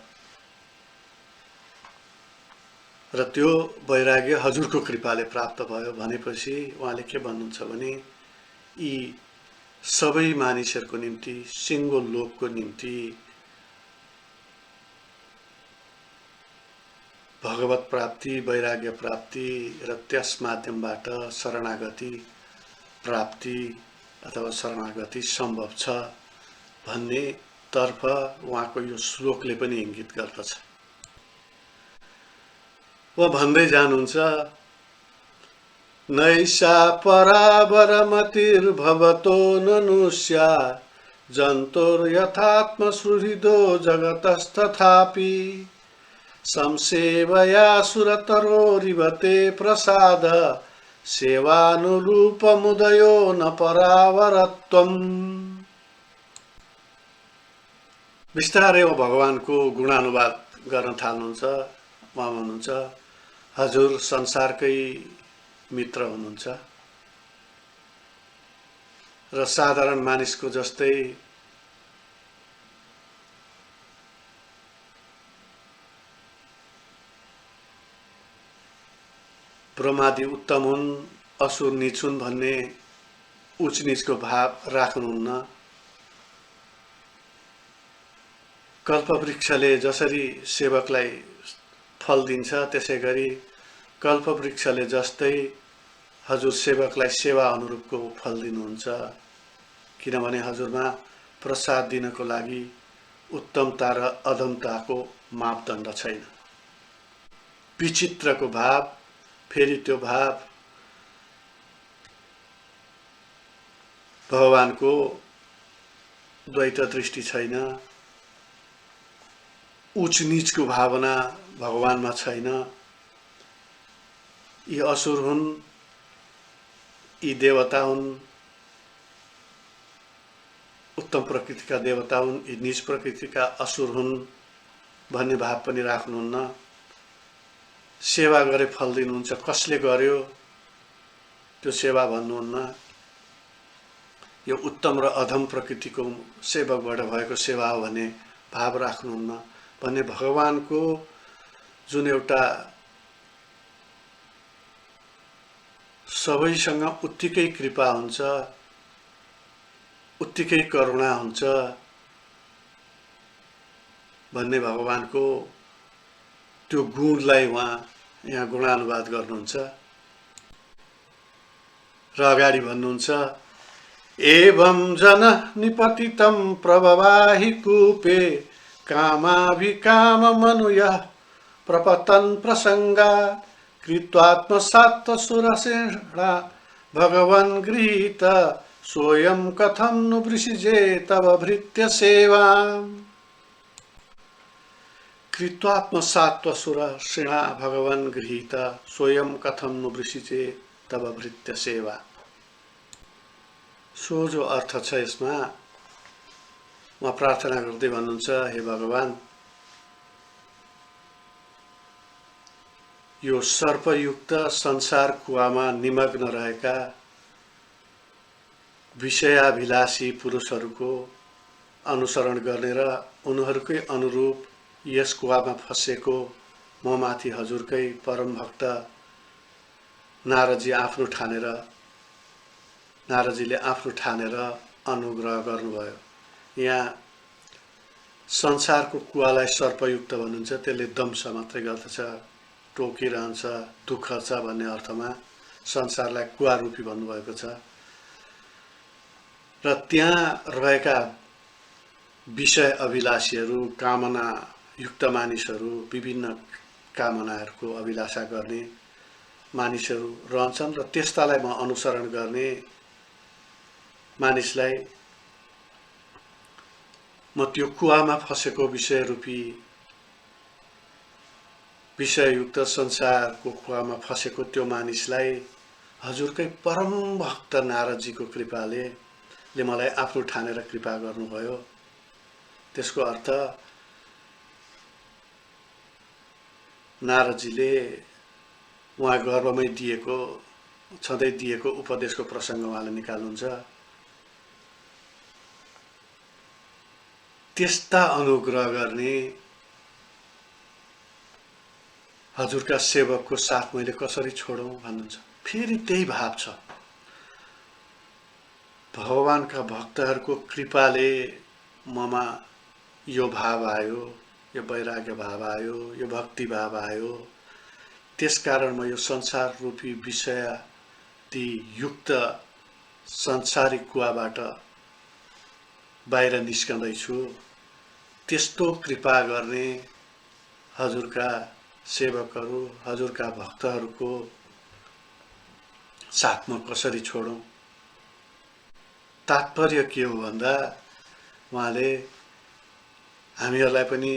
र त्यो वैराग्य हजुरको कृपाले प्राप्त भयो भनेपछि उहाँले के भन्नुहुन्छ भने यी सबै मानिसहरूको निम्ति सिङ्गो लोकको निम्ति भगवत प्राप्ति, वैराग्य प्राप्ति र त्यस माध्यमबाट शरणागति प्राप्ति अथवा शरणागति सम्भव छ भन्ने तर्फ उहाँको यो श्लोकले पनि इङ्गित गर्दछ। उहाँ भन्दै जानुहुन्छ नैषा परावरमतिर्भवतो ननुष्या जन्तोर्यथात्मसुहृदो जगतस्तथापि संसेवया सुरतरोरिवते प्रसाद सेवानुरूपमुदयो न परावरत्वम्। बिस्तारै भगवानको गुणानुवाद गर्न थाल्नुहुन्छ। उहाँ भन्नुहुन्छ हजुर संसारकै मित्र हुनुहुन्छ र साधारण मानिसको जस्तै ब्रह्मादि उत्तम हुन्, असुर नीच हुन् भन्ने उच नीचको भाव राख्नुहुन्न। कल्पवृक्षले जसरी सेवकलाई फल दिन्छ त्यसै गरी कल्पवृक्षले जस्तै हजुर सेवकलाई सेवा अनुरूपको फल दिनुहुन्छ। किनभने हजुरमा प्रसाद दिनको लागि उत्तमता र अधमताको मापदण्ड छैन। विचित्रको भाव, फेरि त्यो भाव भगवानको द्वैत दृष्टि छैन, उच नीचको भावना भगवानमा छैन। यी असुर हुन्, यी देवता हुन्, उत्तम प्रकृतिका देवता हुन्, यी नीच प्रकृतिका असुर हुन् भन्ने भाव पनि राख्नुहुन्न। सेवा गरे फल दिनुहुन्छ, कसले गर्यो त्यो सेवा भन्नुहुन्न। यो उत्तम र अधम प्रकृतिको सेवकबाट भएको सेवा हो भन्ने भाव राख्नुहुन्न भन्ने भगवानको जुन एउटा सबैसँग उत्तिकै कृपा हुन्छ, उत्तिकै करुणा हुन्छ भन्ने भगवानको त्यो गुणलाई उहाँ यहाँ गुणानुवाद गर्नुहुन्छ र अगाडि भन्नुहुन्छ एवं जन निपतितं प्रभवाहि कूपे कामाभिकाम मनुयः प्रपतन् प्रसंगा कृत्वात्मसात् सुरसेना भगवन् गृहीत सोऽयं कथं नु वृषिजे तव भृत्य सेवा कृत्वात्मसात्वसुरसिणा भगवन् गृहीत सोऽयं कथं नु वृषिजे तव भृत्य सेवा। सो जो अर्थ छ यसमा म प्रार्थना गर्दै भन्नुहुन्छ, हे भगवान्, यो सर्पयुक्त संसार कुवामा निमग्न रहेका विषयाभिलाषी पुरुषहरूको अनुसरण गर्ने र उनीहरूकै अनुरूप यस कुवामा फसेको म माथि हजुरकै परम भक्त नारदजीले आफ्नो ठानेर अनुग्रह गर्नुभयो। यहाँ संसारको कुवालाई सर्पयुक्त भन्नुहुन्छ, त्यसले दंश मात्रै गर्दछ, टोकिरहन्छ, दुःख छ भन्ने अर्थमा संसारलाई कुवा रूपी भन्नुभएको छ। र त्यहाँ रहेका विषय अभिलाषीहरू, कामनायुक्त मानिसहरू, विभिन्न कामनाहरूको अभिलाषा गर्ने मानिसहरू रहन्छन् र त्यस्तालाई म अनुसरण गर्ने मानिसलाई म त्यो कुवामा फसेको विषययुक्त संसारको कुवामा फसेको त्यो मानिसलाई हजुरकै परम भक्त नारदजीको कृपाले मलाई आफ्नो ठानेर कृपा गर्नुभयो। त्यसको अर्थ नारदजीले उहाँ गर्भमै छँदै दिएको उपदेशको प्रसङ्ग उहाँले निकाल्नुहुन्छ। त्यस्ता अनुग्रह गर्ने हजुरका सेवकको साथ मैले कसरी छोडौँ भन्नुहुन्छ। फेरि त्यही भाव छ, भगवानका भक्तहरूको कृपाले ममा यो भाव आयो, यो वैराग्य भाव आयो, यो भक्ति भाव आयो, त्यसकारण म यो संसार रूपी विषयादि युक्त संसारिक कुवाबाट बाहिर निस्कँदैछु। त्यस्तो कृपा गर्ने हजुरका सेवकहरू, हजुरका भक्तहरूको साथमा कसरी छोडौँ। तात्पर्य के हो भन्दा उहाँले हामीहरूलाई पनि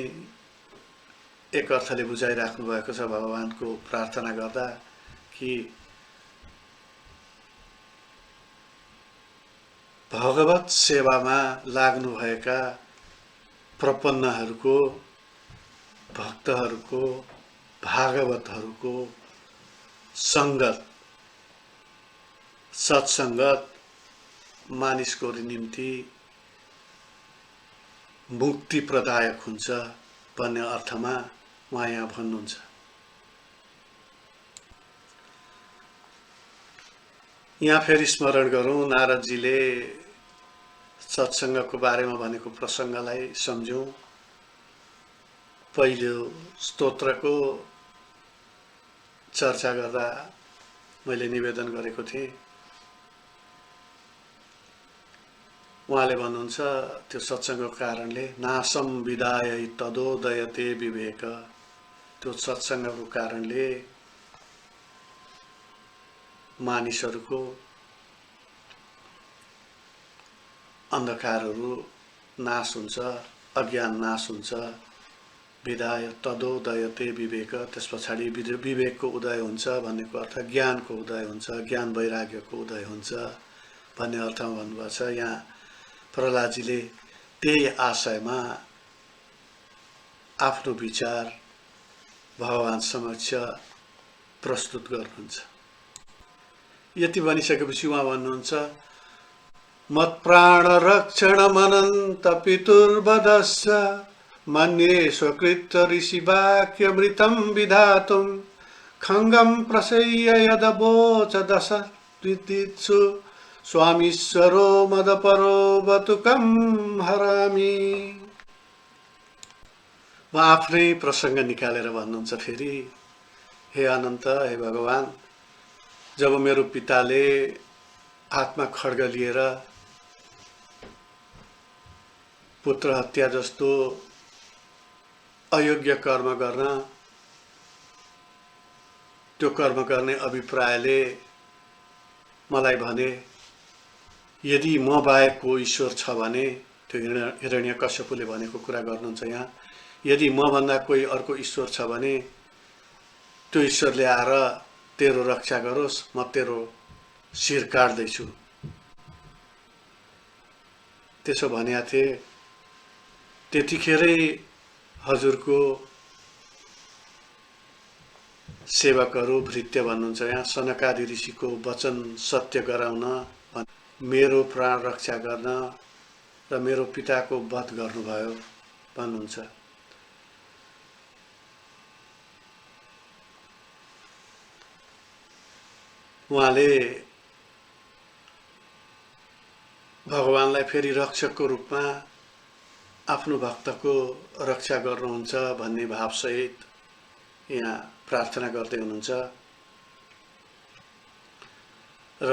एक अर्थले बुझाइराख्नु भएको छ भगवानको प्रार्थना गर्दा कि भगवत सेवामा लाग्नुभएका प्रपन्नहरूको, भक्तहरूको, भागवतहरूको सङ्गत, सत्सङ्गत मानिसको निम्ति मुक्ति प्रदायक हुन्छ भन्ने अर्थमा उहाँ यहाँ भन्नुहुन्छ। यहाँ फेरि स्मरण गरौँ, नारदजीले सत्सङ्गको बारेमा भनेको प्रसङ्गलाई सम्झौँ। पहिलो स्तोत्रको चर्चा गर्दा मैले निवेदन गरेको थिएँ। उहाँले भन्नुहुन्छ त्यो सत्सङ्गको कारणले नासम विदाय तदोदयते विवेक, त्यो सत्सङ्गको कारणले मानिसहरूको अन्धकारहरू नाश हुन्छ, अज्ञान नाश हुन्छ। विदाय तदोदयते विवेक, त्यस पछाडि विवेकको उदय हुन्छ भन्नेको अर्थ ज्ञानको उदय हुन्छ, ज्ञान वैराग्यको उदय हुन्छ भन्ने अर्थमा भन्नुभएको छ। यहाँ प्रहलादजीले त्यही आशयमा आफ्नो विचार भगवान समक्ष प्रस्तुत गर्नुहुन्छ। यति भनिसकेपछि उहाँ भन्नुहुन्छ, मत्प्राण रक्षण मनन्त पितुर्वधश्च मन्ये स्वकृत ऋषि वाक्यमृतं विधातुं खङ्गं प्रसह्य यदवोच दश विदित्सु स्वामीश्वरो मदपरो बतुकं हरामि। म आफ्नै प्रसङ्ग निकालेर भन्नुहुन्छ फेरि, हे अनन्त, हे भगवान, जब मेरो पिताले हातमा खड्ग लिएर पुत्र हत्या जस्तो अयोग्य कर्म गर्न, त्यो कर्म गर्ने अभिप्रायले मलाई भने यदि म बाहेकको ईश्वर छ भने, त्यो हिरण्यकश्यपले भनेको कुरा गर्नुहुन्छ यहाँ, यदि म भन्दा कोही अर्को ईश्वर छ भने त्यो ईश्वरले आएर तेरो रक्षा गरोस्, म तेरो शिर काट्दैछु। त्यसो भनेका थिए। त्यतिखेरै हजुरको सेवकहरू भृत्य भन्नुहुन्छ यहाँ, सनकादि ऋषिको वचन सत्य गराउन, मेरो प्राण रक्षा गर्न र मेरो पिताको वध गर्नुभयो भन्नुहुन्छ। उहाँले भगवानलाई फेरि रक्षकको रूपमा आफ्नो भक्तको रक्षा गर्नुहुन्छ भन्ने भावसहित यहाँ प्रार्थना गर्दै हुनुहुन्छ। र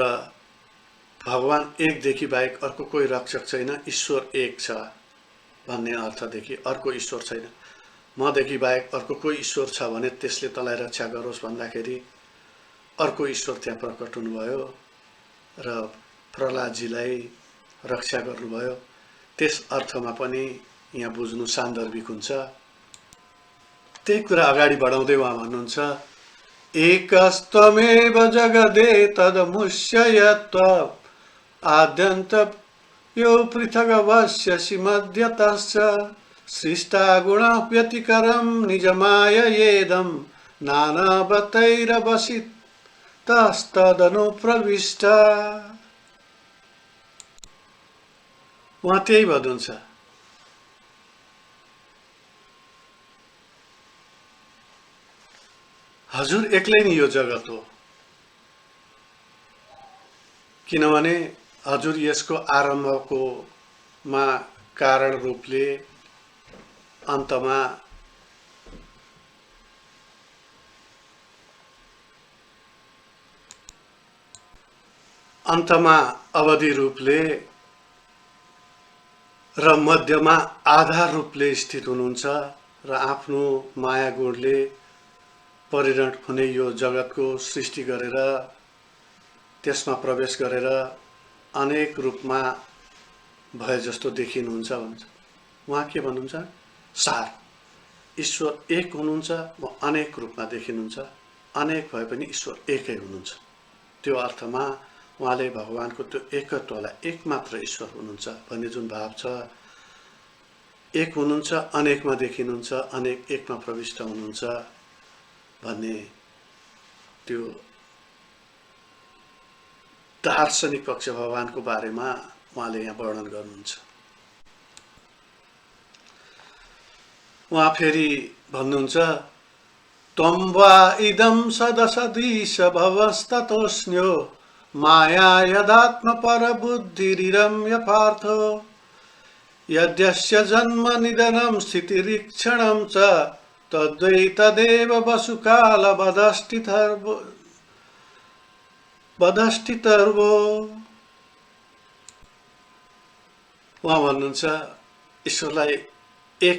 भगवान एकदेखि बाहेक अर्को कोही रक्षक छैन, ईश्वर एक छ भन्ने अर्थदेखि अर्को ईश्वर छैन, मदेखि बाहेक अर्को कोही ईश्वर छ भने त्यसले तँलाई रक्षा गरोस् भन्दाखेरि अर्को ईश्वर त्यहाँ प्रकट हुनुभयो र प्रहलादजीलाई रक्षा गर्नुभयो। त्यस अर्थमा पनि यहाँ बुझ्नु सान्दर्भिक हुन्छ। त्यही कुरा अगाडि बढाउँदै उहाँ भन्नुहुन्छ, एकस्त्वमेव जगदे तदमुष्ययत्व आद्यन्त यो पृथगवस्यसि मध्यतश्च सृष्टा गुणः व्यतिकरं निजमाययेदं नानावतैरवसितस्तदनुप्रविष्ट। उहाँ त्यही भन्नुहुन्छ। हजुर एक्लै नै यो जगत हो, किनभने हजुर यसको आरम्भको मा कारण रूपले अन्तमा अवधि रूपले र मध्यमा आधार रूपले स्थित हुनुहुन्छ र आफ्नो माया गुणले परिणत हुने यो जगतको सृष्टि गरेर त्यसमा प्रवेश गरेर अनेक रूपमा भए जस्तो देखिनुहुन्छ भन्छ। उहाँ के भन्नुहुन्छ? सार ईश्वर एक हुनुहुन्छ, म अनेक रूपमा देखिनुहुन्छ, अनेक भए पनि ईश्वर एकै हुनुहुन्छ। त्यो अर्थमा उहाँले भगवानको त्यो एकत्वलाई एकमात्र ईश्वर हुनुहुन्छ भन्ने जुन भाव छ, एक हुनुहुन्छ, अनेकमा देखिनुहुन्छ, अनेक एकमा प्रविष्ट हुनुहुन्छ भन्ने त्यो दार्शनिक पक्ष भगवानको बारेमा उहाँले यहाँ वर्णन गर्नुहुन्छ। उहाँ फेरि भन्नुहुन्छ, त्वं वा इदं सदसदीश भवस्ततोऽस्न्यो माया यदात्म परबुद्धिरिरम्य पार्थो यद्यस्य जन्म निधनं स्थितिरीक्षणं च तद्वै तदेव वसुकाल वदष्टितर्वो। उहाँ भन्नुहुन्छ ईश्वरलाई एक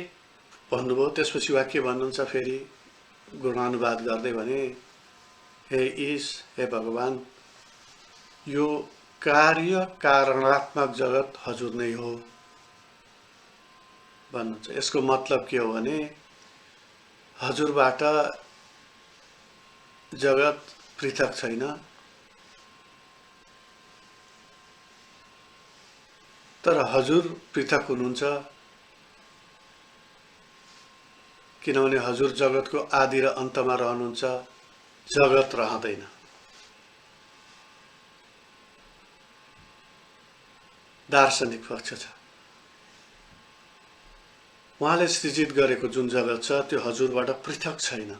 भन्नुभयो, त्यसपछि वाक्य भन्नुहुन्छ फेरि गुणानुवाद गर्दै भने, हे ईश, हे भगवान, यो कार्य कारणात्मक जगत हजुर नै हो भन्नुहुन्छ। यसको मतलब के हो भने हजुरबाट जगत पृथक छैन, तर हजुर पृथक हुनुहुन्छ, किनभने हजुर जगतको आदि र अन्तमा रहनुहुन्छ, जगत रहँदैन। दार्शनिक पक्ष छ। उहाँले सृजित गरेको जुन जगत छ त्यो हजुरबाट पृथक छैन,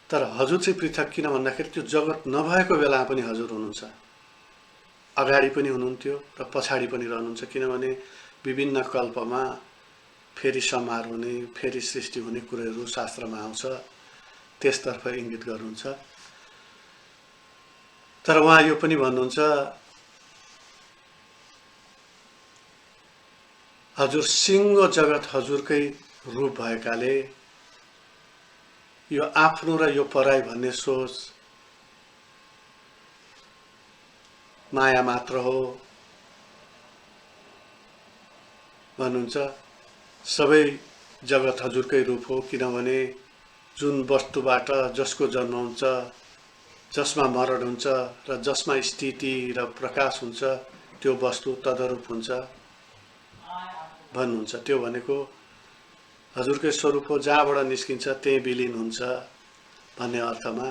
तर हजुर चाहिँ पृथक किन भन्दाखेरि त्यो जगत नभएको बेलामा पनि हजुर हुनुहुन्छ, अगाडि पनि हुनुहुन्थ्यो र पछाडि पनि रहनुहुन्छ, किनभने विभिन्न कल्पमा फेरि संहार हुने, फेरि सृष्टि हुने कुराहरू शास्त्रमा आउँछ, त्यसतर्फ इङ्गित गर्नुहुन्छ। तर उहाँ यो पनि भन्नुहुन्छ, हजुर सिङ्गो जगत हजुरकै रूप भएकाले यो आफ्नो र यो पराई भन्ने सोच माया मात्र हो भन्नुहुन्छ। सबै जगत हजुरकै रूप हो, किनभने जुन वस्तुबाट जसको जन्म हुन्छ, जसमा मरण हुन्छ र जसमा स्थिति र प्रकाश हुन्छ त्यो वस्तु तदरूप हुन्छ भन्नुहुन्छ। त्यो भनेको हजुरकै स्वरूप हो, जहाँबाट निस्किन्छ त्यही विलीन हुन्छ भन्ने अर्थमा।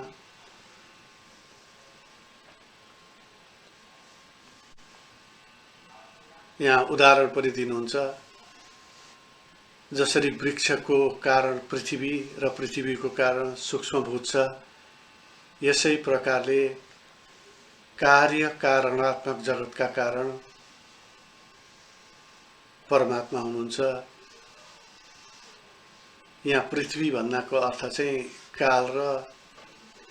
यहाँ उदाहरण पनि दिनुहुन्छ, जसरी वृक्षको कारण पृथ्वी र पृथ्वीको कारण सूक्ष्मभूत छ, यसै प्रकारले कार्य कारणात्मक जगतका कारण परमात्मा हुनुहुन्छ। यहाँ पृथ्वी भन्नाको अर्थ चाहिँ काल र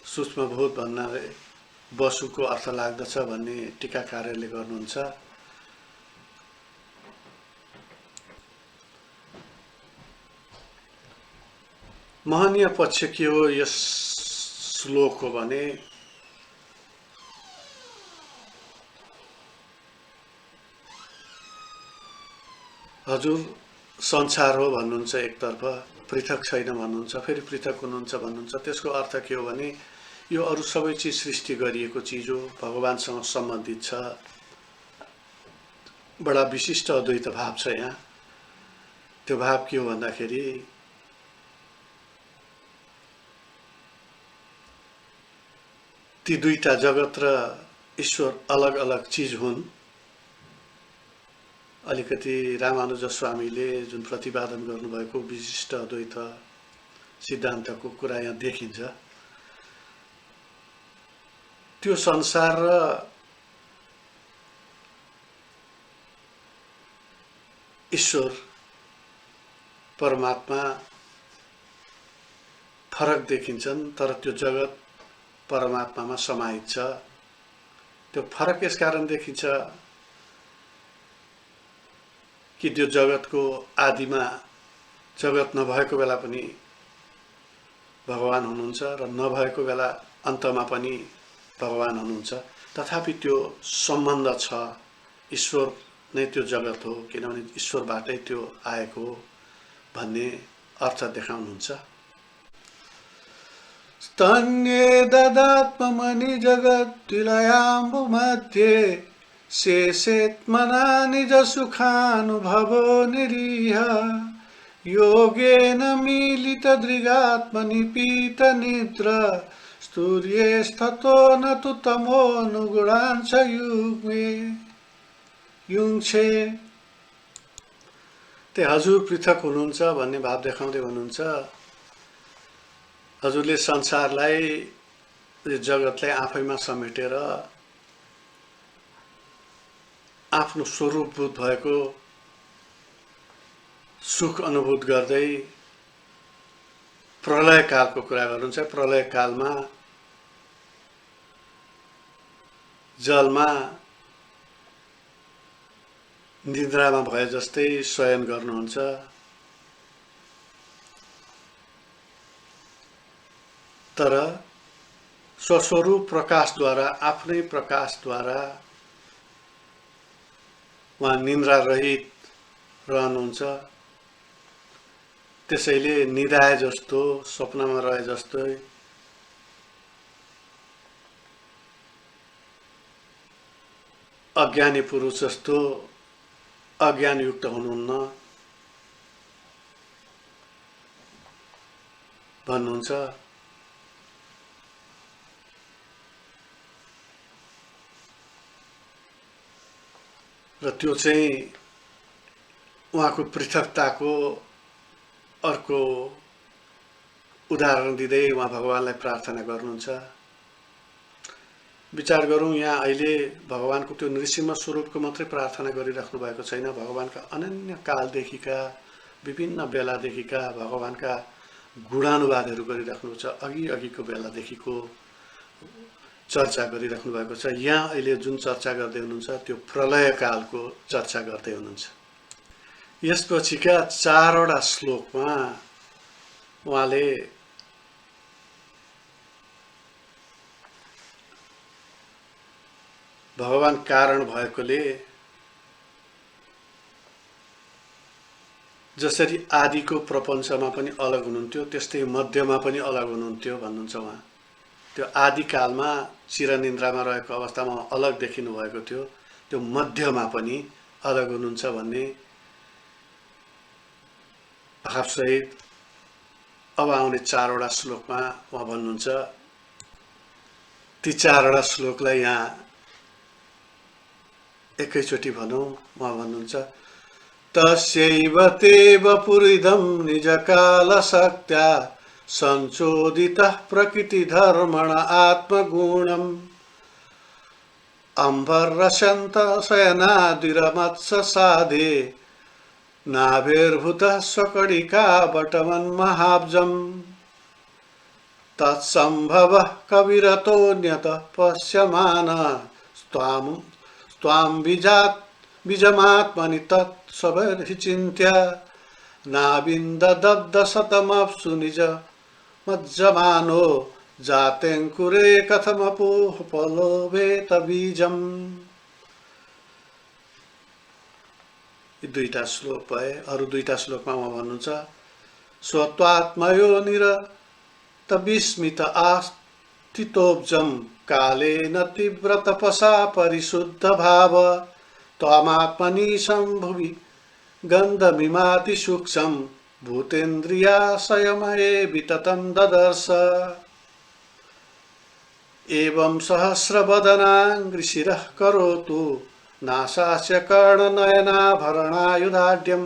सूक्ष्मभूत भन्नाले वसुको अर्थ लाग्दछ भन्ने टीकाकारहरूले गर्नुहुन्छ। महनीय पक्ष के हो यस श्लोकको भने हजुर संसार हो भन्नुहुन्छ एकतर्फ, पृथक छैन भन्नुहुन्छ, फेरि पृथक हुनुहुन्छ भन्नुहुन्छ। त्यसको अर्थ के हो भने यो अरू सबै चिज सृष्टि गरिएको चिज हो, भगवानसँग सम्बन्धित छ, बडा विशिष्ट अद्वैत भाव छ यहाँ। त्यो भाव के हो भन्दाखेरि ती दुईटा जगत र ईश्वर अलग अलग चिज हुन्। अलिकति रामानुज स्वामीले जुन प्रतिपादन गर्नुभएको विशिष्ट अद्वैत सिद्धान्तको कुरा यहाँ देखिन्छ। त्यो संसार र ईश्वर परमात्मा फरक देखिन्छन्, तर त्यो जगत परमात्मामा समाहित छ। त्यो फरक यसकारण देखिन्छ कि त्यो जगतको आदिमा जगत नभएको बेला पनि भगवान हुनुहुन्छ र नभएको बेला अन्तमा पनि भगवान हुनुहुन्छ। तथापि त्यो सम्बन्ध छ, ईश्वर नै त्यो जगत हो, किनभने ईश्वरबाटै त्यो आएको हो भन्ने अर्थ देखाउनुहुन्छ। स्तन्ये ददात्मनि जगद्विलयाम्बुमध्ये शेषेत्मना निज सुखानुभवो निरीह योगेन मीलितदृगात्मनि पीतनिद्रा स्तूर्येस्ततो न तु तमोनुगुणांश युङ्क्षे। ते हजुर पृथक हुनुहुन्छ भन्ने भाव देखाउँदै भन्नुहुन्छ, हजुरले संसारलाई जगतलाई आफैमा समेटेर आफ्नो स्वरूपभूत भएको सुख अनुभूत गर्दै प्रलय कालको कुरा गर्नुहुन्छ। प्रलय कालमा जलमा निद्रामा भए जस्तै शयन गर्नुहुन्छ। तर स्वस्वरूप प्रकाशद्वारा, आफ्नै प्रकाशद्वारा उहाँ निन्द्रा रहित रहनुहुन्छ। त्यसैले निदाए जस्तो, स्वप्नमा रहे जस्तै अज्ञानी पुरुष जस्तो अज्ञानयुक्त हुनुहुन्न भन्नुहुन्छ। र त्यो चाहिँ उहाँको पृथकताको अर्को उदाहरण दिँदै उहाँ भगवानलाई प्रार्थना गर्नुहुन्छ। विचार गरौँ, यहाँ अहिले भगवानको त्यो नृसिंह स्वरूपको मात्रै प्रार्थना गरिराख्नु भएको छैन, भगवानका अनन्य कालदेखिका विभिन्न बेलादेखिका भगवानका गुणानुवादहरू गरिराख्नु छ, अघिको बेलादेखिको चर्चा गरिराख्नु भएको छ। यहाँ अहिले जुन चर्चा गर्दै हुनुहुन्छ त्यो प्रलय कालको चर्चा गर्दै हुनुहुन्छ। यसपछिका 4 वटा श्लोकमा उहाँले भगवान कारण भएकोले जसरी आदिको प्रपञ्चमा पनि अलग हुनुहुन्थ्यो त्यस्तै मध्यमा पनि अलग हुनुहुन्थ्यो भन्नुहुन्छ उहाँ। त्यो आदिकालमा चिरनिन्द्रामा रहेको अवस्थामा अलग देखिनु भएको थियो, त्यो मध्यमा पनि अलग हुनुहुन्छ भन्ने भावसहित अब आउने 4 वटा श्लोकमा उहाँ भन्नुहुन्छ। ती 4 वटा श्लोकलाई यहाँ एकैचोटि भनौँ। उहाँ भन्नुहुन्छ तस्यैव ते वपुरिदं निजकालशक्त्या संचोदितः प्रकृतिधर्मण आत्मगुणम् अम्बरशयनादिरमत्ससादे नाभिर्भूतः स्वकणिका बटवन्महाब्जम् तत्सम्भवः कविरतोऽन्यतः पश्यमान स्वां बीजमात्मनि तत्सवैर्चिन्त्य नाविन्ददब्धशतमप्सु निजमज्जमानो जातेऽङ्कुरे कथमपोपलोभेत बीजम्। यी 2टा श्लोक भए। अरू 2टा श्लोकमा उहाँ भन्नुहुन्छ स्वत्वात्मयो निरतविस्मित आस्थितोब्जं कालेन तीव्र तपसा परिशुद्ध भाव त्वामात्मनि सम्भुवि गन्धमिमाति सूक्ष्मं भूतेन्द्रियाशयमये विततं ददर्श एवं सहस्रवदनाङ्घ्रिशिरः करोतु नासास्य कर्णनयनाभरणायुधाढ्यं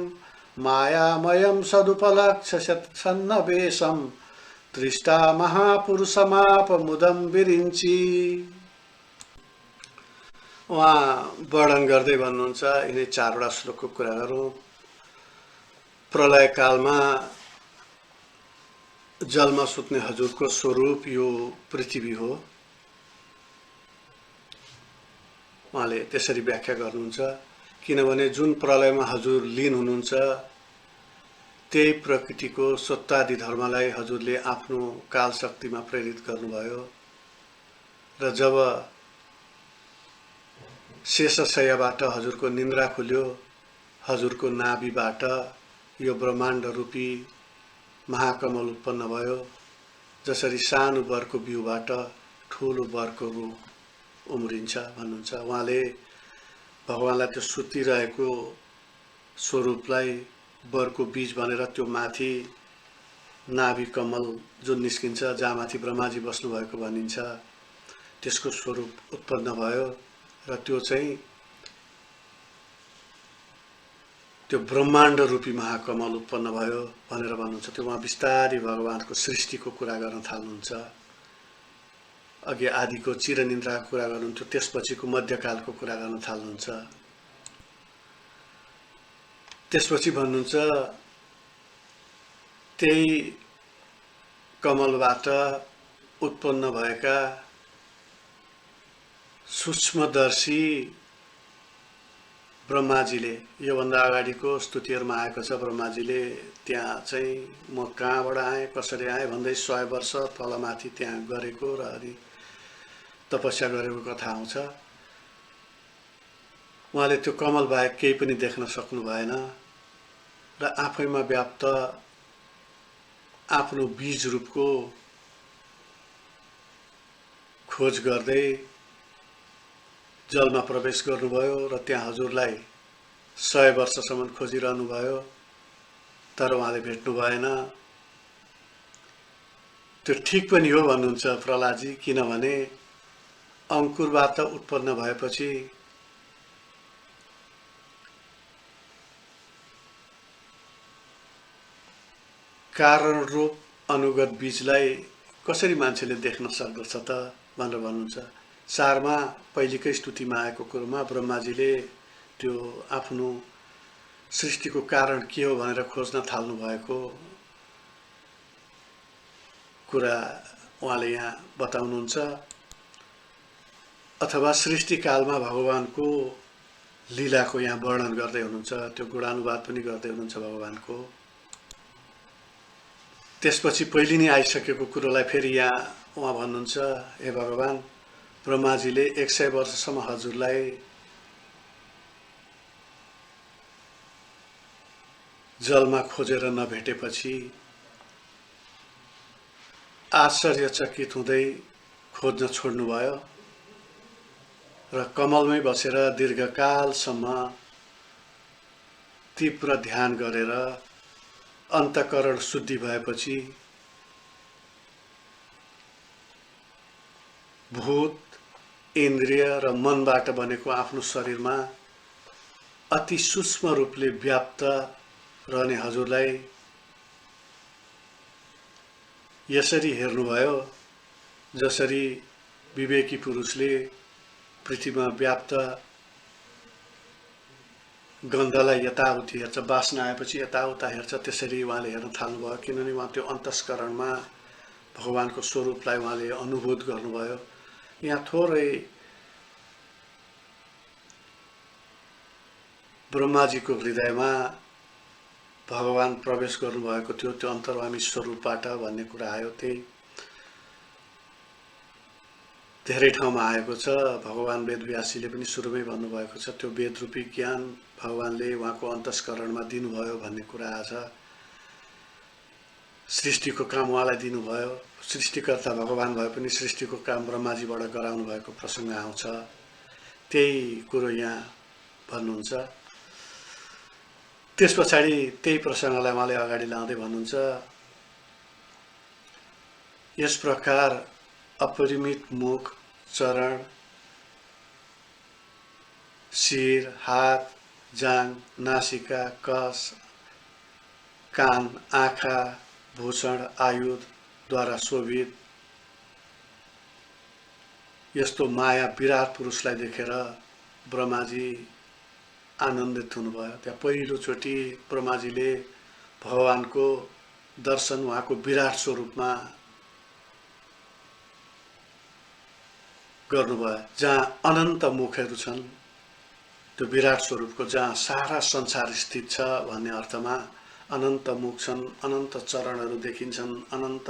मायामयं सदुपलक्ष्य सन्नवेशं दृष्टा महापुरुषमापमुदं विरिञ्ची। उहाँ वर्णन गर्दै भन्नुहुन्छ यिनै 4 वटा श्लोकको कुरा गरौँ। प्रलयकालमा जलमा सुत्ने हजुरको स्वरूप यो पृथ्वी हो। उहाँले त्यसरी व्याख्या गर्नुहुन्छ किनभने जुन प्रलयमा हजुर लीन हुनुहुन्छ त्यही प्रकृतिको सत्तादि धर्मलाई हजुरले आफ्नो काल शक्तिमा प्रेरित गर्नुभयो र जब शेषशय्याबाट हजुरको निन्द्रा खुल्यो, हजुरको नाभिबाट यो ब्रह्माण्ड रूपी महाकमल उत्पन्न भयो। जसरी सानो बरको बिउबाट ठुलो बरको रुख उम्रिन्छ भन्नुहुन्छ। उहाँले भगवानलाई त्यो सुतिरहेको स्वरूपलाई बरको बीज भनेर त्यो माथि नाभि कमल जुन निस्किन्छ जहाँ माथि ब्रह्माजी बस्नु भएको भनिन्छ त्यसको स्वरूप उत्पन्न भयो र त्यो चाहिँ त्यो ब्रह्माण्ड रूपी महाकमल उत्पन्न भयो भनेर भन्नुहुन्छ। त्यो उहाँ बिस्तारै भगवानको सृष्टिको कुरा गर्न थाल्नुहुन्छ। अघि आदिको चिरनिन्द्राको कुरा गर्नुहुन्थ्यो, त्यसपछिको मध्यकालको कुरा गर्न थाल्नुहुन्छ। त्यसपछि भन्नुहुन्छ त्यही कमलबाट उत्पन्न भएका सूक्ष्मदर्शी ब्रह्माजीले योभन्दा अगाडिको स्तुतिहरुमा आएको छ। ब्रह्माजीले त्यहाँ चाहिँ म कहाँबाट आएँ कसरी आएँ भन्दै 100 वर्ष तलमाथि त्यहाँ गरेको र अनि तपस्या गरेको कथा आउँछ। उहाँले त्यो कमल बाहेक केही पनि देख्न सक्नु भएन र आफैमा व्याप्त आफ्नो बीज रूपको खोज गर्दै जलमा प्रवेश गर्नुभयो र त्यहाँ हजुरलाई 100 वर्षसम्म खोजिरहनु भयो तर उहाँले भेट्नु भएन। त्यो ठीक पनि हो भन्नुहुन्छ प्रहलादजी, किनभने अंकुरबाट उत्पन्न भएपछि कारण रूप अनुगत बीजलाई कसरी मान्छेले देख्न सक्दछ त भनेर भन्नुहुन्छ। सारमा पहिलेकै स्तुतिमा आएको कुरोमा ब्रह्माजीले त्यो आफ्नो सृष्टिको कारण के हो भनेर खोज्न थाल्नु भएको कुरा उहाँले यहाँ बताउनुहुन्छ। अथवा सृष्टि कालमा भगवानको लीलाको यहाँ वर्णन गर्दै हुनुहुन्छ, त्यो गुणानुवाद पनि गर्दै हुनुहुन्छ भगवानको। त्यसपछि पहिले नै आइसकेको कुरोलाई फेरि यहाँ उहाँ भन्नुहुन्छ, हे भगवान ब्रह्माजीले 100 वर्षसम्म हजुरलाई जलमा खोजेर नभेटेपछि आश्चर्यचकित हुँदै खोज्न छोड्नुभयो र कमलमै बसेर दीर्घकालसम्म तीव्र ध्यान गरेर अन्तःकरण शुद्धि भएपछि भूत, इन्द्रिय र मनबाट बनेको आफ्नो शरीरमा अति सूक्ष्म रूपले व्याप्त रहने हजुरलाई यसरी हेर्नुभयो जसरी विवेकी पुरुषले पृथ्वीमा व्याप्त गन्धलाई यताउति हेर्छ, बास्ना आएपछि यताउता हेर्छ, त्यसरी उहाँले हेर्न थाल्नुभयो। किनभने उहाँ त्यो अन्तस्करणमा भगवानको स्वरूपलाई उहाँले अनुभूत गर्नुभयो। यहाँ थोरै ब्रह्माजीको हृदयमा भगवान प्रवेश गर्नुभएको थियो, त्यो अन्तर्वामी स्वरूपबाट भन्ने कुरा आयो। त्यही धेरै ठाउँमा आएको छ। भगवान वेदव्यासीले पनि सुरुमै भन्नुभएको छ, त्यो वेदरूपी ज्ञान भगवानले उहाँको अन्तस्करणमा दिनुभयो भन्ने कुरा आज। सृष्टिको काम उहाँलाई दिनुभयो। सृष्टिकर्ता भगवान भए पनि सृष्टिको काम ब्रह्माजीबाट गराउनु भएको प्रसङ्ग आउँछ। त्यही कुरो यहाँ भन्नुहुन्छ। त्यस पछाडि त्यही प्रसङ्गलाई उहाँले अगाडि लाँदै भन्नुहुन्छ, यस प्रकार अपरिमित मुख, चरण, शिर, हात, जाङ, नासिका, कस, कान, आँखा, भूषण, आयुधद्वारा शोभित यस्तो माया विराट पुरुषलाई देखेर ब्रह्माजी आनन्दित हुनुभयो। त्यहाँ पहिलोचोटि ब्रह्माजीले भगवानको दर्शन उहाँको विराट स्वरूपमा गर्नुभयो, जहाँ अनन्त मुखहरू छन्। त्यो विराट स्वरूपको जहाँ सारा संसार स्थित छ भन्ने अर्थमा अनन्त मुख छन्, अनन्त चरणहरू देखिन्छन्, अनन्त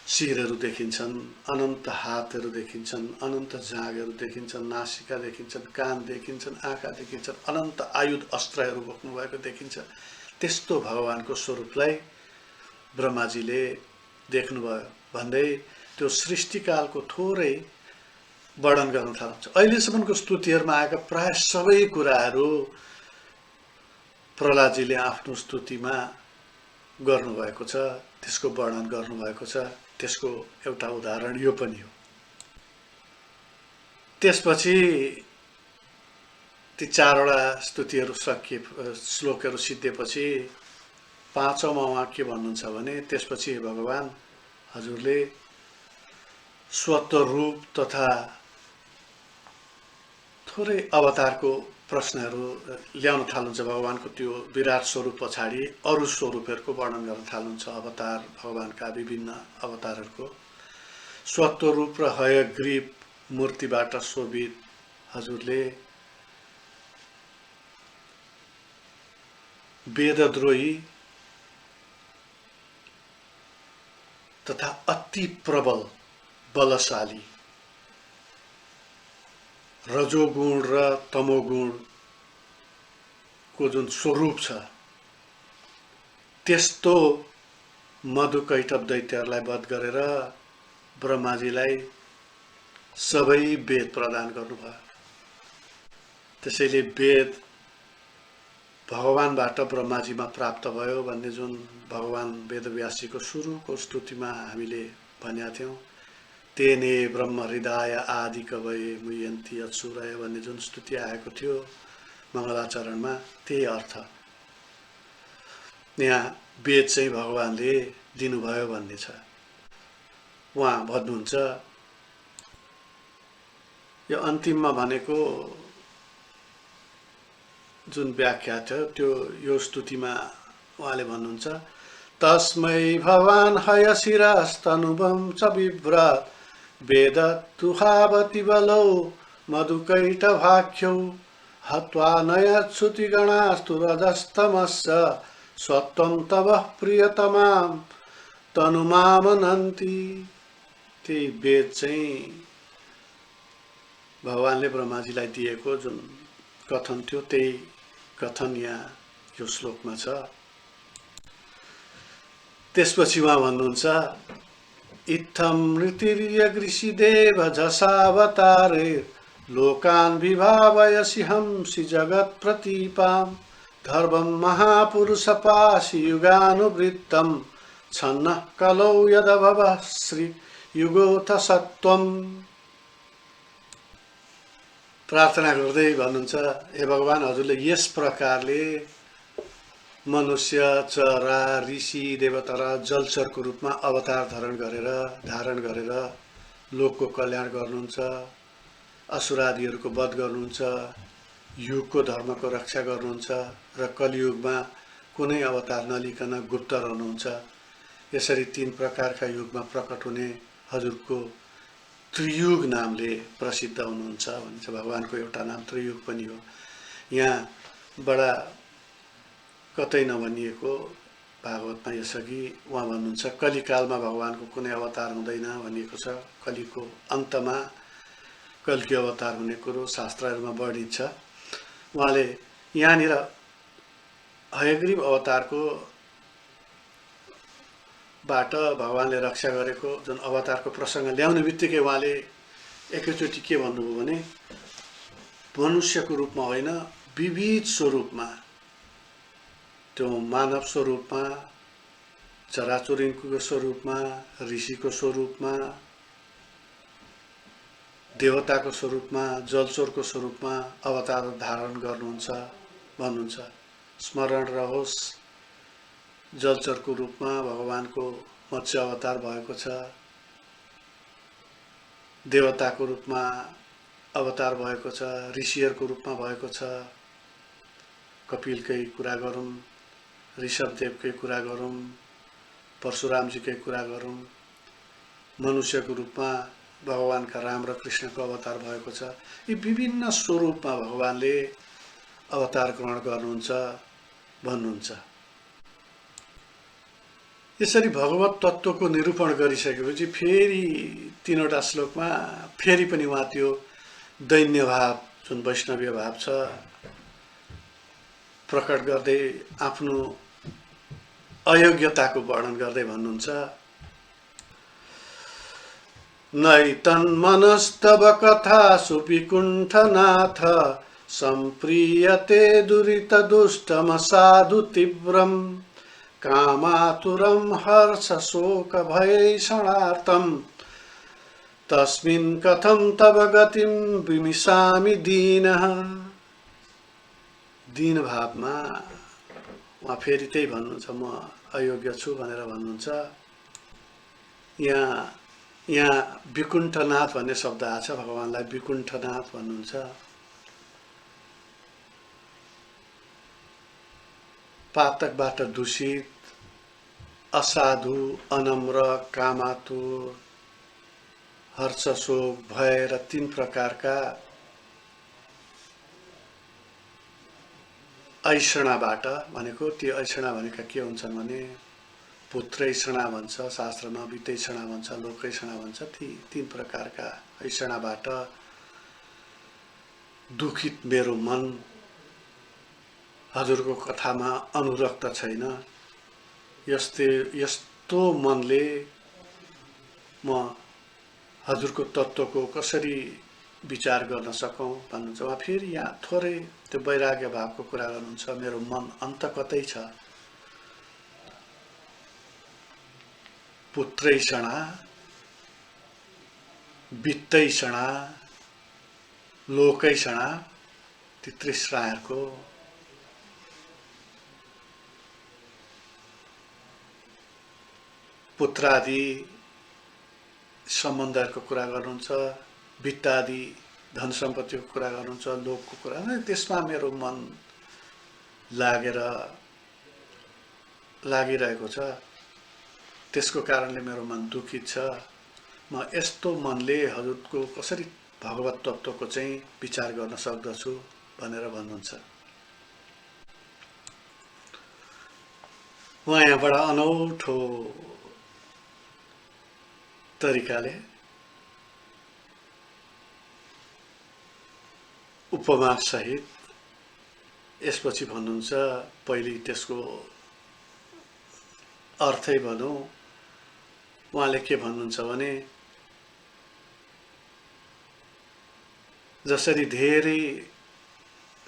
शिरहरू देखिन्छन्, अनन्त हातहरू देखिन्छन्, अनन्त जाँघहरू देखिन्छन्, नासिका देखिन्छन्, कान देखिन्छन्, आँखा देखिन्छन्, अनन्त आयुध अस्त्रहरू बोक्नु भएको देखिन्छ। त्यस्तो भगवानको स्वरूपलाई ब्रह्माजीले देख्नुभयो भन्दै त्यो सृष्टिकालको थोरै वर्णन गर्न थाल्छ। अहिलेसम्मको स्तुतिहरूमा आएका प्राय सबै कुराहरू प्रहलादजीले आफ्नो स्तुतिमा गर्नुभएको छ, त्यसको वर्णन गर्नुभएको छ। त्यसको एउटा उदाहरण यो पनि हो। त्यसपछि ती चारवटा स्तुतिहरू सकिए, श्लोकहरू सिद्धिएपछि पाँचौँमा उहाँ के भन्नुहुन्छ भने, त्यसपछि भगवान हजुरले स्वतः रूप तथा थोरै अवतारको प्रश्नहरू ल्याउन थाल्नुहुन्छ। भगवानको त्यो विराट स्वरूप पछाडि अरू स्वरूपहरूको वर्णन गर्न थाल्नुहुन्छ। अवतार, भगवानका विभिन्न अवतारहरूको स्वतः रूप र हयग्रीव मूर्तिबाट शोभित हजुरले वेदद्रोही तथा अति प्रबल बलशाली रजोगुण र तमोगुणको जुन स्वरूप छ, त्यस्तो मधुकैटभ दैत्यहरूलाई वध गरेर ब्रह्माजीलाई सबै वेद प्रदान गर्नुभयो। त्यसैले वेद भगवानबाट ब्रह्माजीमा प्राप्त भयो भन्ने जुन भगवान वेदव्यासीको सुरुको स्तुतिमा हामीले भनेका थियौँ, तेने ब्रह्म हृदय आदि कवये मुह्यन्ति अच्युराय भन्ने जुन स्तुति आएको थियो मङ्गलाचरणमा, त्यही अर्थ यहाँ वेद चाहिँ भगवानले दिनुभयो भन्ने छ। उहाँ भन्नुहुन्छ, यो अन्तिममा भनेको जुन व्याख्या थियो त्यो यो स्तुतिमा उहाँले भन्नुहुन्छ, तस्मै भवान हयशिरस्तनुभं च बिभ्रत् वेद तुहावति बलौ मधुकैटभाख्यौ हत्वा नयच्छुतिगणास्तु रजस्तमस्य स्वत्वं तव प्रियतमां तनुमामनन्ति। त्यही वेद चाहिँ भगवानले ब्रह्माजीलाई दिएको जुन कथन थियो त्यही कथन यहाँ यो श्लोकमा छ। त्यसपछि उहाँ भन्नुहुन्छ इत्थं मृतिर्यगृषिदेव झसावतारे लोकान् विभावयसि हंसि जगत्प्रतीपां धर्मं महापुरुषपाशि युगानुवृत्तं छन्नः कलौ यदभवः श्रीयुगोऽथ सत्वम्। प्रार्थना गर्दै भन्नुहुन्छ हे भगवान, हजुरले यस प्रकारले मनुष्य, चरा, ऋषि, देवता र जलचरको रूपमा अवतार धारण गरेर लोकको कल्याण गर्नुहुन्छ, असुरादिहरूको वध गर्नुहुन्छ, युगको धर्मको रक्षा गर्नुहुन्छ र कलियुगमा कुनै अवतार नलिकन गुप्त रहनुहुन्छ। यसरी तीन प्रकारका युगमा प्रकट हुने हजुरको त्रियुग नामले प्रसिद्ध हुनुहुन्छ भन्छ। भगवानको एउटा नाम त्रियुग पनि हो। यहाँ बडा कतै नभनिएको भागवतमा यसअघि उहाँ भन्नुहुन्छ कलिकालमा भगवानको कुनै अवतार हुँदैन भनिएको छ। कलिको अन्तमा कल्की अवतार हुने कुरो शास्त्रहरूमा वर्णित छ। उहाँले यहाँनिर हयग्रीव अवतारको बाट भगवानले रक्षा गरेको जुन अवतारको प्रसङ्ग ल्याउने बित्तिकै उहाँले एकैचोटि के भन्नुभयो भने मनुष्यको रूपमा होइन, विविध स्वरूपमा, त्यो मानव स्वरूपमा, चराचुरुङ्गीको स्वरूपमा, ऋषिको स्वरूपमा, देवताको स्वरूपमा, जलचरको स्वरूपमा अवतार धारण गर्नुहुन्छ भन्नुहुन्छ। स्मरण रहोस्, जलचरको रूपमा भगवानको मत्स्य अवतार भएको छ, देवताको रूपमा अवतार भएको छ, ऋषिहरूको रूपमा भएको छ। कपिलकै कुरा गरौँ, ऋषभदेवकै कुरा गरौँ, परशुरामजीकै कुरा गरौँ, मनुष्यको रूपमा भगवानका राम र कृष्णको अवतार भएको छ। यी विभिन्न स्वरूपमा भगवानले अवतार ग्रहण गर्नुहुन्छ भन्नुहुन्छ। यसरी भगवत तत्त्वको निरूपण गरिसकेपछि फेरि तीनवटा श्लोकमा फेरि पनि उहाँ त्यो दैन्य भाव जुन वैष्णवीय भाव छ प्रकट गर्दै आफ्नो अयोग्यताको वर्णन गर्दै भन्नुहुन्छ नैतन्मनस्तव कथासु विकुण्ठनाथ सम्प्रीयते दुरितदुष्टमसाधु तीव्रं कामातुरं हर्षशोकभयैषणार्तं तस्मिन् कथं तव गतिं विमिषामि दीनः। दीन भावमा उहाँ फेरि त्यही भन्नुहुन्छ, म अयोग्य छु भनेर भन्नुहुन्छ। यहाँ विकुण्ठनाथ भन्ने शब्द आछ, भगवानलाई विकुण्ठनाथ भन्नुहुन्छ। पातकबाट दूषित, असाधु, अनम्र, कामातुर, हर्षशोक, भय र तीन प्रकारका ऐषणाबाट भनेको त्यो ऐषणा भनेका के हुन्छन् भने पुत्रैषणा भन्छ शास्त्रमा, वित्तैषणा भन्छ, लोकैषणा भन्छ। ती तीन प्रकारका ऐषणाबाट दुखित मेरो मन हजुरको कथामा अनुरक्त छैन। यस्तो मनले म हजुरको तत्त्वको कसरी विचार गर्न सकौँ भन्नुहुन्छ। उहाँ फेरि यहाँ थोरै त्यो वैराग्य भावको कुरा गर्नुहुन्छ। मेरो मन अन्त कतै छ। पुत्रैषणा, वित्तैषणा, लोकैषणा, ती तृष्णाहरूको पुत्रादि सम्बन्धहरूको कुरा गर्नुहुन्छ, वित्तादि धन सम्पत्तिको कुरा गर्नुहुन्छ, लोकको कुरा, त्यसमा मेरो मन लागिरहेको छ। त्यसको कारणले मेरो मन दुखित छ। म यस्तो मनले हजुरको कसरी भगवत तत्त्वको चाहिँ विचार गर्न सक्दछु भनेर भन्नुहुन्छ। उहाँ यहाँ बडा अनौठो तरिकाले उपमा सहित। यसपछि भन्नुहुन्छ पहिले त्यसको अर्थै भनौँ। उहाँले के भन्नुहुन्छ भने जसरी धेरै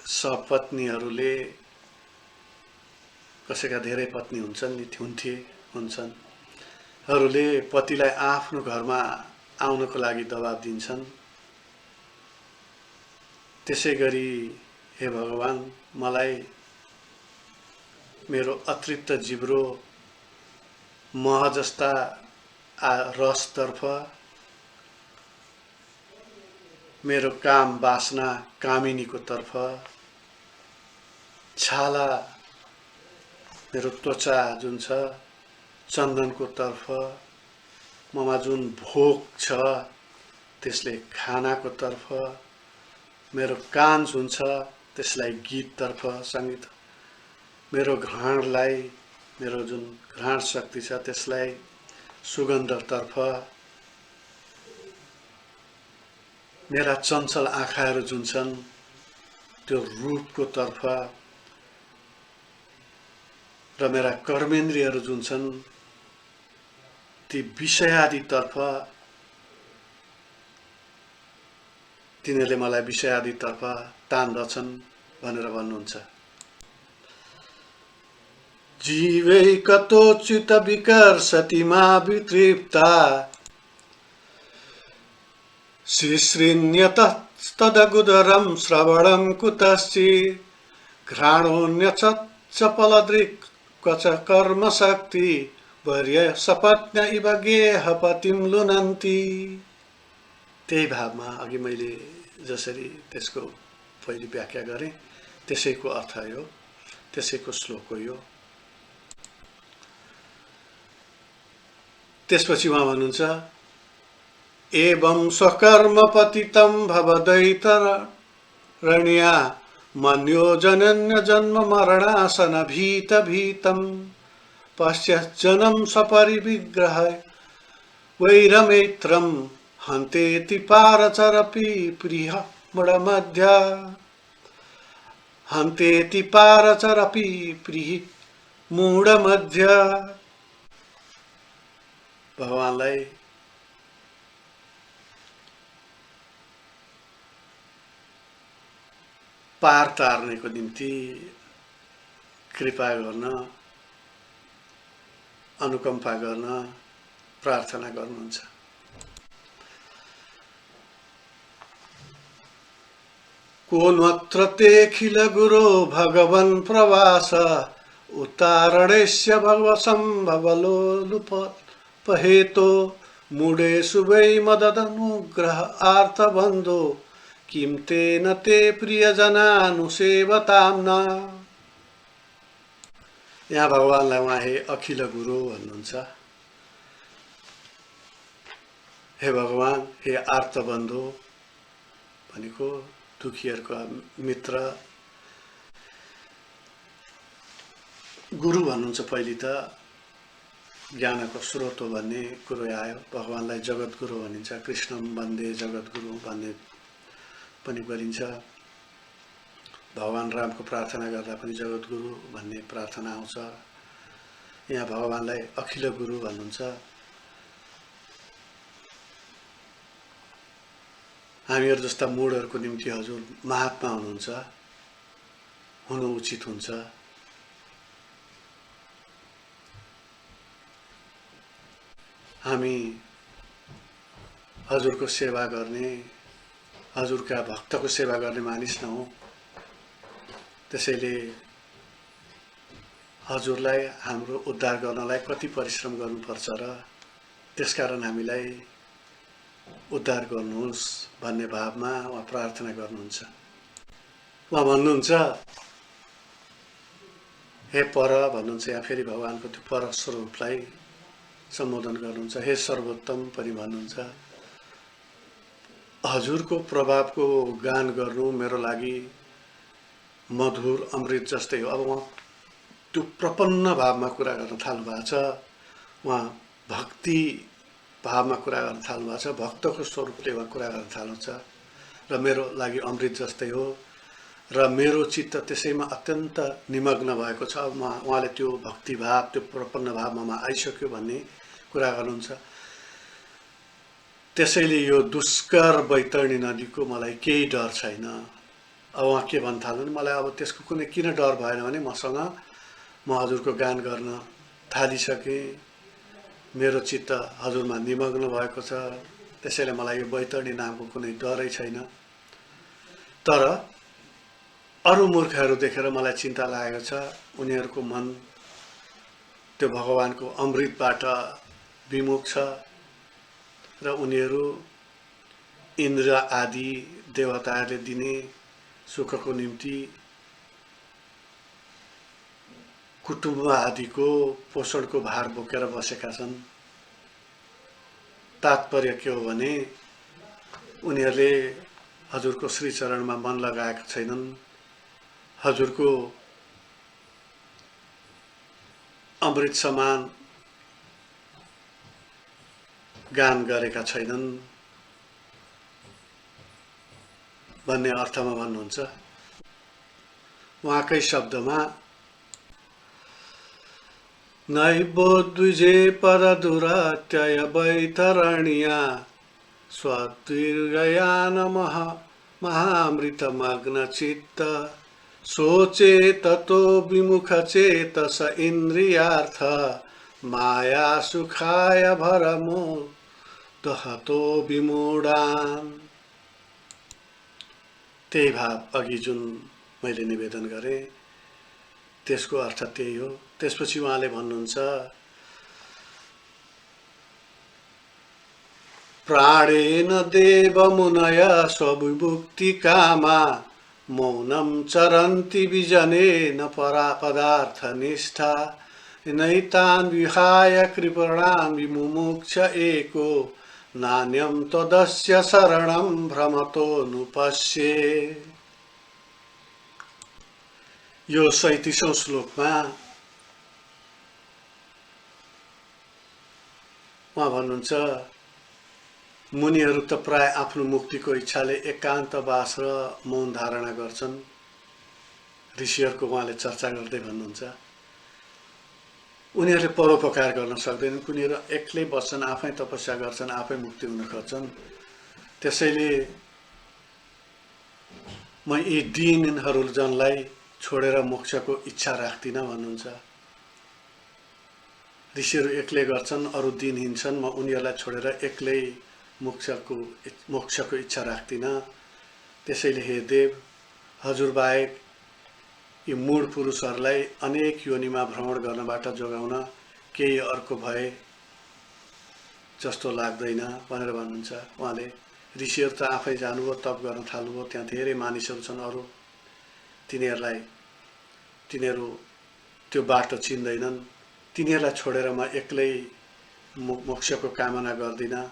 सपत्नीहरूले कसैका धेरै पत्नी हुन्छन् हरूले पतिलाई आफ्नो घरमा आउनको लागि दबाब दिन्छन्, त्यसैगरी हे भगवान मलाई मेरो अतृप्त जिब्रो मह जस्ता रसतर्फ, मेरो काम वासना कामिनीको तर्फ, छाला मेरो त्वचा जुन छ चन्दनको तर्फ, ममा जुन भोक छ त्यसले खानाको तर्फ, मेरो कान जुन छ त्यसलाई गीततर्फ सङ्गीत, मेरो घ्राणलाई मेरो जुन घ्राण शक्ति छ त्यसलाई सुगन्धतर्फ, मेरा चञ्चल आँखाहरू जुन छन् त्यो रूपको तर्फ, र मेरा कर्मेन्द्रियहरू जुन छन् ती विषयादितर्फ, तिनीहरूले मलाई विषयादितर्फ तान्दछन् भनेर भन्नुहुन्छ। जीवै कतोचित विकर्षति मा वितृप्ता, शिश्रिण्यतस्तदगुदरं श्रवणं कुतश्चित्, घ्राणोऽन्यच्चपलदृक् क्वच कर्मशक्ति, वर्य सपत्न्य इव गेहपतिं लुनन्ति। त्यही भावमा अघि मैले जसरी त्यसको पहिले व्याख्या गरेँ त्यसैको अर्थ यो, त्यसैको श्लोक हो यो। त्यसपछि उहाँ भन्नुहुन्छ एवं स्वकर्म पतितं भवदैतरण्या, मन्यो जनन्य जन्म मरणासन भीतं, पश्चाज्जनं सपरिविग्रह वैरमैत्रं, हन्तेति पारचरपि प्रिय मूढमध्य, हन्तेति पारचरपि प्रिय मूढमध्य। भगवानलाई पार तार्नेको निम्ति कृपा गर्न, अनुकम्पा गर्न प्रार्थना गर्नुहुन्छ। को नत्र तेऽखिल गुरो भगवन् प्रवास, उत्तारणेस्य भगवसम्भवलोलुपहेतो, मूढेषु वै मददनुग्रह आर्तबन्धो, किं तेन ते प्रियजनानुसेवतां न। यहाँ भगवानलाई उहाँ हे अखिल गुरु भन्नुहुन्छ। हे भगवान, हे आर्तबन्धु भनेको दुखीहरूको मित्र, गुरु भन्नुहुन्छ। पहिले त ज्ञानको स्रोत हो भन्ने कुरो आयो। भगवानलाई जगत गुरु भनिन्छ, कृष्णं वन्दे जगत गुरु भन्ने पनि गरिन्छ। भगवान रामको प्रार्थना गर्दा पनि जगत गुरु भन्ने प्रार्थना आउँछ। यहाँ भगवानलाई अखिल गुरु भन्नुहुन्छ। हामीहरू जस्ता मूढहरूको निम्ति हजुर महात्मा हुनुहुन्छ, हुनु उचित हुन्छ। हामी हजुरको सेवा गर्ने, हजुरका भक्तको सेवा गर्ने मानिस नहौँ। त्यसैले हजुरलाई हाम्रो उद्धार गर्नलाई कति परिश्रम गर्नुपर्छ र त्यसकारण हामीलाई उद्धार गर्नुहोस् भन्ने भावमा उहाँ प्रार्थना गर्नुहुन्छ। उहाँ भन्नुहुन्छ हे पर भन्नुहुन्छ। यहाँ फेरि भगवानको त्यो पर स्वरूपलाई सम्बोधन गर्नुहुन्छ। हे सर्वोत्तम पनि भन्नुहुन्छ। हजुरको प्रभावको गान गर्नु मेरो लागि मधुर अमृत जस्तै हो। अब उहाँ त्यो प्रपन्न भावमा कुरा गर्न थाल्नु भएको छ। उहाँ भक्ति भावमा कुरा गर्न थाल्नु भएको छ। भक्तको स्वरूपले उहाँ कुरा गर्न थाल्नुहुन्छ। र मेरो लागि अमृत जस्तै हो र मेरो चित्त त्यसैमा अत्यन्त निमग्न भएको छ। उहाँले त्यो भक्तिभाव, त्यो प्रपन्न भाव ममा आइसक्यो भन्ने कुरा गर्नुहुन्छ। त्यसैले यो दुष्कर बैतरणी नदीको मलाई केही डर छैन। अब उहाँ के भन्न थाल्नु, मलाई अब त्यसको कुनै किन डर भएन भने म हजुरको गान गर्न थालिसकेँ, मेरो चित्त हजुरमा निमग्न भएको छ, त्यसैले मलाई यो बैतरणी नामको कुनै डरै छैन। तर अरू मूर्खहरू देखेर मलाई चिन्ता लागेको छ, उनीहरूको मन त्यो भगवानको अमृतबाट विमुख छ र उनीहरू इन्द्र आदि देवताहरूले दिने सुखको निम्ति कुटुम्ब आदिको पोषणको भार बोकेर बसेका छन्। तात्पर्य के हो भने उनीहरूले हजुरको श्रीचरणमा मन लगाएका छैनन्, हजुरको अमृत समान गान गरेका छैनन् भन्ने अर्थमा भन्नुहुन्छ। उहाँकै शब्दमा नैबो द्विजे परदुरात्यय बैतरणीया स्वदीर्घयान महामृतमग्न चित्त सोचे ततो विमुख चेतस इंद्रियार्थ माया सुखाय भरमो दहतो विमूढान्। त्यही भाव अघि जुन मैले निवेदन गरेँ त्यसको अर्थ त्यही हो। त्यसपछि उहाँले भन्नुहुन्छ प्राणेन देवमुनय स्वविमुक्ति कामा मौनं चरन्ति विजनेन पदार्थ निष्ठा नैतान् विहाय कृपणान् विमुमुक्ष एको नान्यं तदस्य शरणं भ्रमतो नुपश्ये। यो 37औं श्लोकमा उहाँ भन्नुहुन्छ मुनिहरू त प्राय आफ्नो मुक्तिको इच्छाले एकान्तवास र मौन धारणा गर्छन्। ऋषिहरूको उहाँले चर्चा गर्दै भन्नुहुन्छ उनीहरूले परोपकार गर्न सक्दैनन्, उनीहरू एक्लै बस्छन्, आफै तपस्या गर्छन्, आफै मुक्ति हुन खोज्छन्। त्यसैले म यी दिनहरूलाई छोडेर मोक्षको इच्छा राख्दिनँ भन्नुहुन्छ। ऋषिहरू एक्लै गर्छन्, अरू दिन हिँड्छन्, म उनीहरूलाई छोडेर एक्लै मोक्षको इच्छा राख्दिनँ। त्यसैले हे देव, हजुरबाहेक यी मूढ पुरुषहरूलाई अनेक योनिमा भ्रमण गर्नबाट जोगाउन केही अर्को भए जस्तो लाग्दैन भनेर भन्नुहुन्छ उहाँले। ऋषिहरू त आफै जानुभयो, तप गर्न थाल्नुभयो, त्यहाँ धेरै मानिसहरू छन् अरू, तिनीहरू त्यो बाटो चिन्दैनन्। तिनीहरूलाई छोडेर म एक्लै मोक्षको कामना गर्दिनँ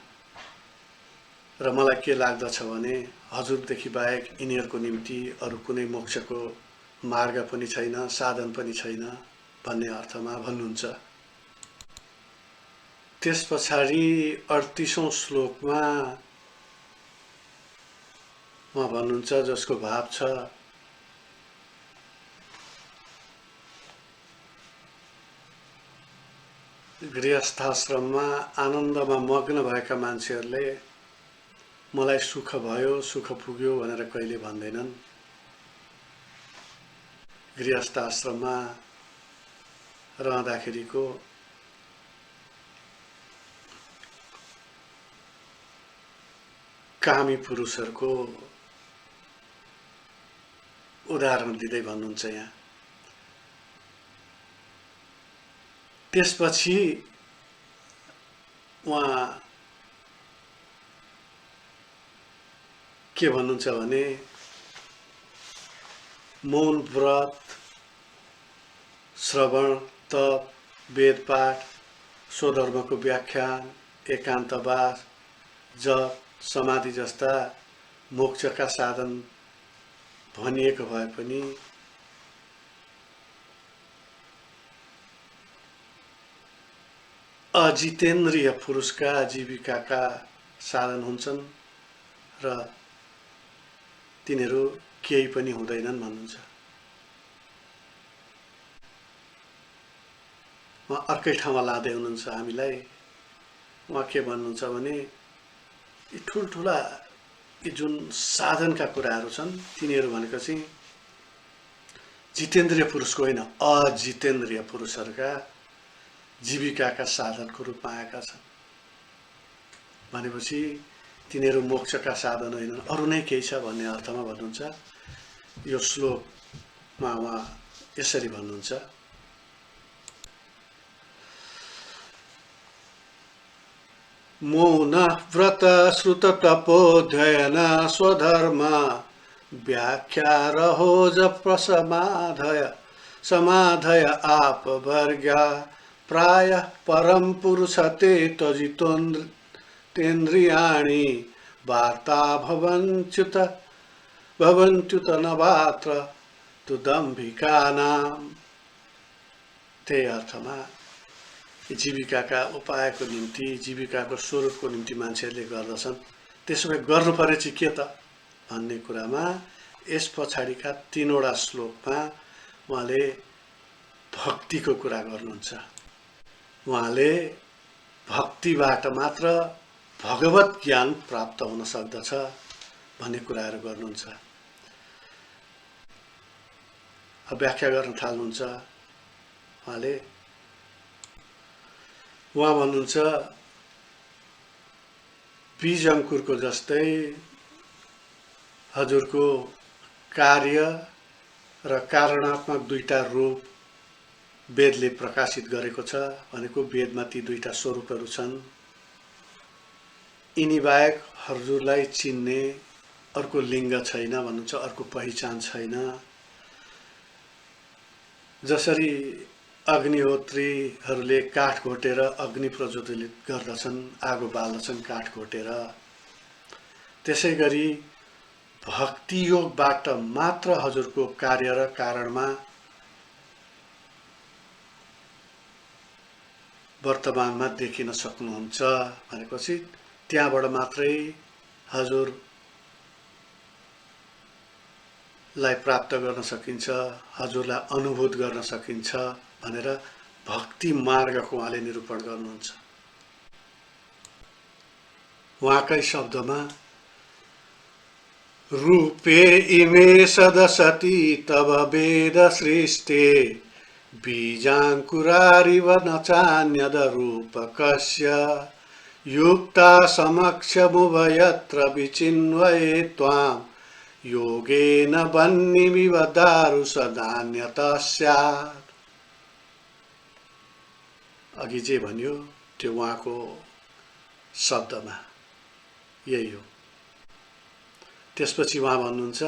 र मलाई के लाग्दछ भने हजुरदेखि बाहेक यिनीहरूको निम्ति अरू कुनै मोक्षको मार्ग पनि छैन, साधन पनि छैन भन्ने अर्थमा भन्नुहुन्छ। त्यस पछाडि 38औं श्लोकमा उहाँ भन्नुहुन्छ जसको भाव छ गृहस्थाश्रममा आनन्दमा मग्न भएका मान्छेहरूले मलाई सुख भयो, सुख पुग्यो भनेर कहिले भन्दैनन्। गृहस्थाश्रममा रहँदाखेरिको कामी पुरुषहरूको उदाहरण दिँदै भन्नुहुन्छ यहाँ। त्यसपछि उहाँ के भन्नुहुन्छ भने मौन व्रत, श्रवण, तप, वेदपाठ, स्वधर्मको व्याख्यान, एकान्तवास, जप, समाधि जस्ता मोक्षका साधन भनिएको भए पनि अजितेन्द्रिय पुरुषका जीविकाका साधन हुन्छन् र तिनीहरू केही पनि हुँदैनन् भन्नुहुन्छ। उहाँ अर्कै ठाउँमा लाँदै हुनुहुन्छ हामीलाई। उहाँ के भन्नुहुन्छ भने यी ठुल्ठुला यी जुन साधनका कुराहरू छन् तिनीहरू भनेको चाहिँ जितेन्द्रिय पुरुषको होइन, अजितेन्द्रिय पुरुषहरूका जीविकाका साधनको रूपमा आएका छन् भनेपछि तिनीहरू मोक्षका साधन होइनन्, अरू नै केही छ भन्ने अर्थमा भन्नुहुन्छ। यो श्लोकमा उहाँ यसरी भन्नुहुन्छ, मौन व्रत श्रुत तपोध्ययन स्वधर्म व्याख्या रहोज प्रसमाधय समाधय आप वर्ग्या प्राय परम पुरुष ते त्वजितोन्द्रियाणि वार्ता भवन्त्युत नवात्र तुदम्भिकानाम। त्यही अर्थमा जीविकाका उपायको निम्ति, जीविकाको स्वरूपको निम्ति मान्छेहरूले गर्दछन्। त्यसो भए गर्नु पर्यो चाहिँ के त भन्ने कुरामा यस पछाडिका 3वटा श्लोकमा उहाँले भक्तिको कुरा गर्नुहुन्छ। उहाँले भक्तिबाट मात्र भगवत ज्ञान प्राप्त हुन सक्दछ भन्ने कुराहरू गर्नुहुन्छ। व्याख्या गर्न थाल्नुहुन्छ उहाँ भन्नुहुन्छ, बीज अंकुरको जस्तै हजुरको कार्य र कारणात्मक दुईटा रूप वेदले प्रकाशित गरेको छ भनेको वेदमा ती दुईटा स्वरूपहरू छन्। यिनी बाहेक हजुरलाई चिन्ने अर्को लिङ्ग छैन भन्नुहुन्छ, अर्को पहिचान छैन। जसरी अग्निहोत्रीहरूले काठ घोटेर अग्नि प्रज्वलित गर्दछन्, आगो बाल्दछन् काठ घोटेर, त्यसै गरी भक्ति योगबाट मात्र हजुरको कार्य र कारणमा वर्तमानमा देखिन सक्नुहुन्छ भनेपछि त्यहाँबाट मात्रै हजुरलाई प्राप्त गर्न सकिन्छ, हजुरलाई अनुभूत गर्न सकिन्छ भनेर भक्ति मार्गको उहाँले निरूपण गर्नुहुन्छ। उहाँकै शब्दमा रूपे इमे सदसति तव वेद सृष्टे बीजांकुरारिव न चान्यद रूपकस्य युक्ता समक्षमुभयत्र विचिन्वये त्वां योगेन वह्निमिव दारुषदान्यतः स्यात्। अघि जे भन्यो त्यो उहाँको शब्दमा यही हो। त्यसपछि उहाँ भन्नुहुन्छ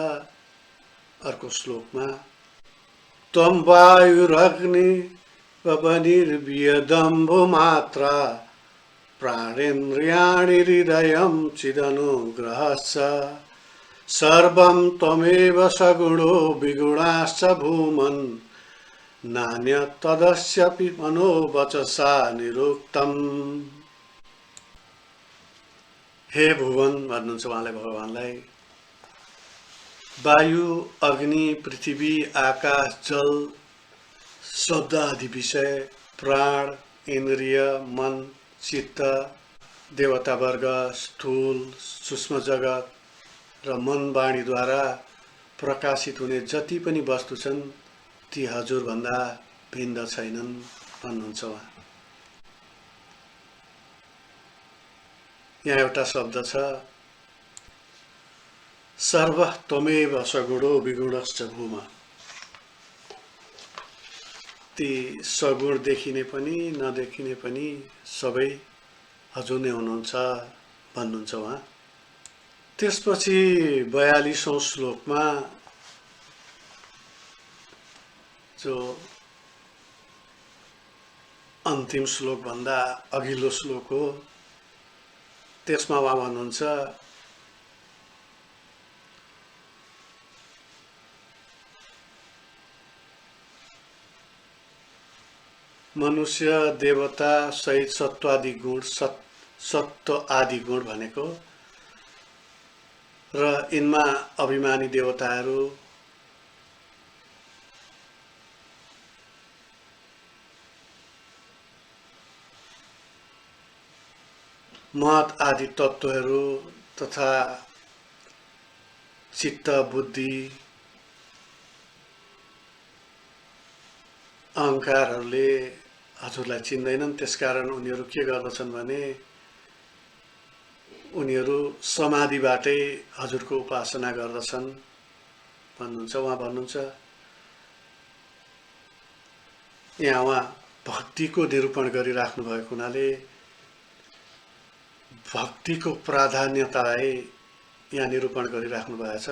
अर्को श्लोकमा, त्वं वायुरग्नि वनिर्व्यदम्भो मात्रा प्राणेन्द्रियाणि हृदयं चिदनुग्रहश्च सर्वं त्वमेव सगुणो विगुणाश्च भूमन् नान्यत्तदस्यपि मनोवचसा निरुक्तम्। हे भुवन भन्नुहुन्छ उहाँले भगवानलाई, वायु, अग्नि, पृथ्वी, आकाश, जल, शब्द आदि विषय, प्राण, इन्द्रिय, मन, चित्त, देवतावर्ग, स्थूल सूक्ष्म जगत र मन वाणीद्वारा प्रकाशित हुने जति पनि वस्तु छन् ती हजुरभन्दा भिन्न छैनन् भन्नुहुन्छ उहाँ। यहाँ एउटा शब्द छ, सर्व त्वमेव सगुणो विगुणश्च भूम। ती सगुण देखिने पनि नदेखिने पनि सबै हजुर नै हुनुहुन्छ भन्नुहुन्छ उहाँ। त्यसपछि 42औं श्लोकमा जो अन्तिम श्लोक भन्दा अघिल्लो श्लोक हो, त्यसमा उहाँ भन्नुहुन्छ, मनुष्य देवता सहित सत्व आदि गुण भनेको र यिनमा अभिमानी देवताहरू महत आदि तत्त्वहरू तथा चित्त बुद्धि अहङ्कारहरूले हजुरलाई चिन्दैनन्। त्यसकारण उनीहरू के गर्दछन् भने उनीहरू समाधिबाटै हजुरको उपासना गर्दछन् भन्नुहुन्छ। उहाँ भन्नुहुन्छ यहाँ उहाँ भक्तिको निरूपण गरिराख्नु भएको हुनाले भक्तिको प्राधान्यतालाई यहाँ निरूपण गरिराख्नु भएको छ।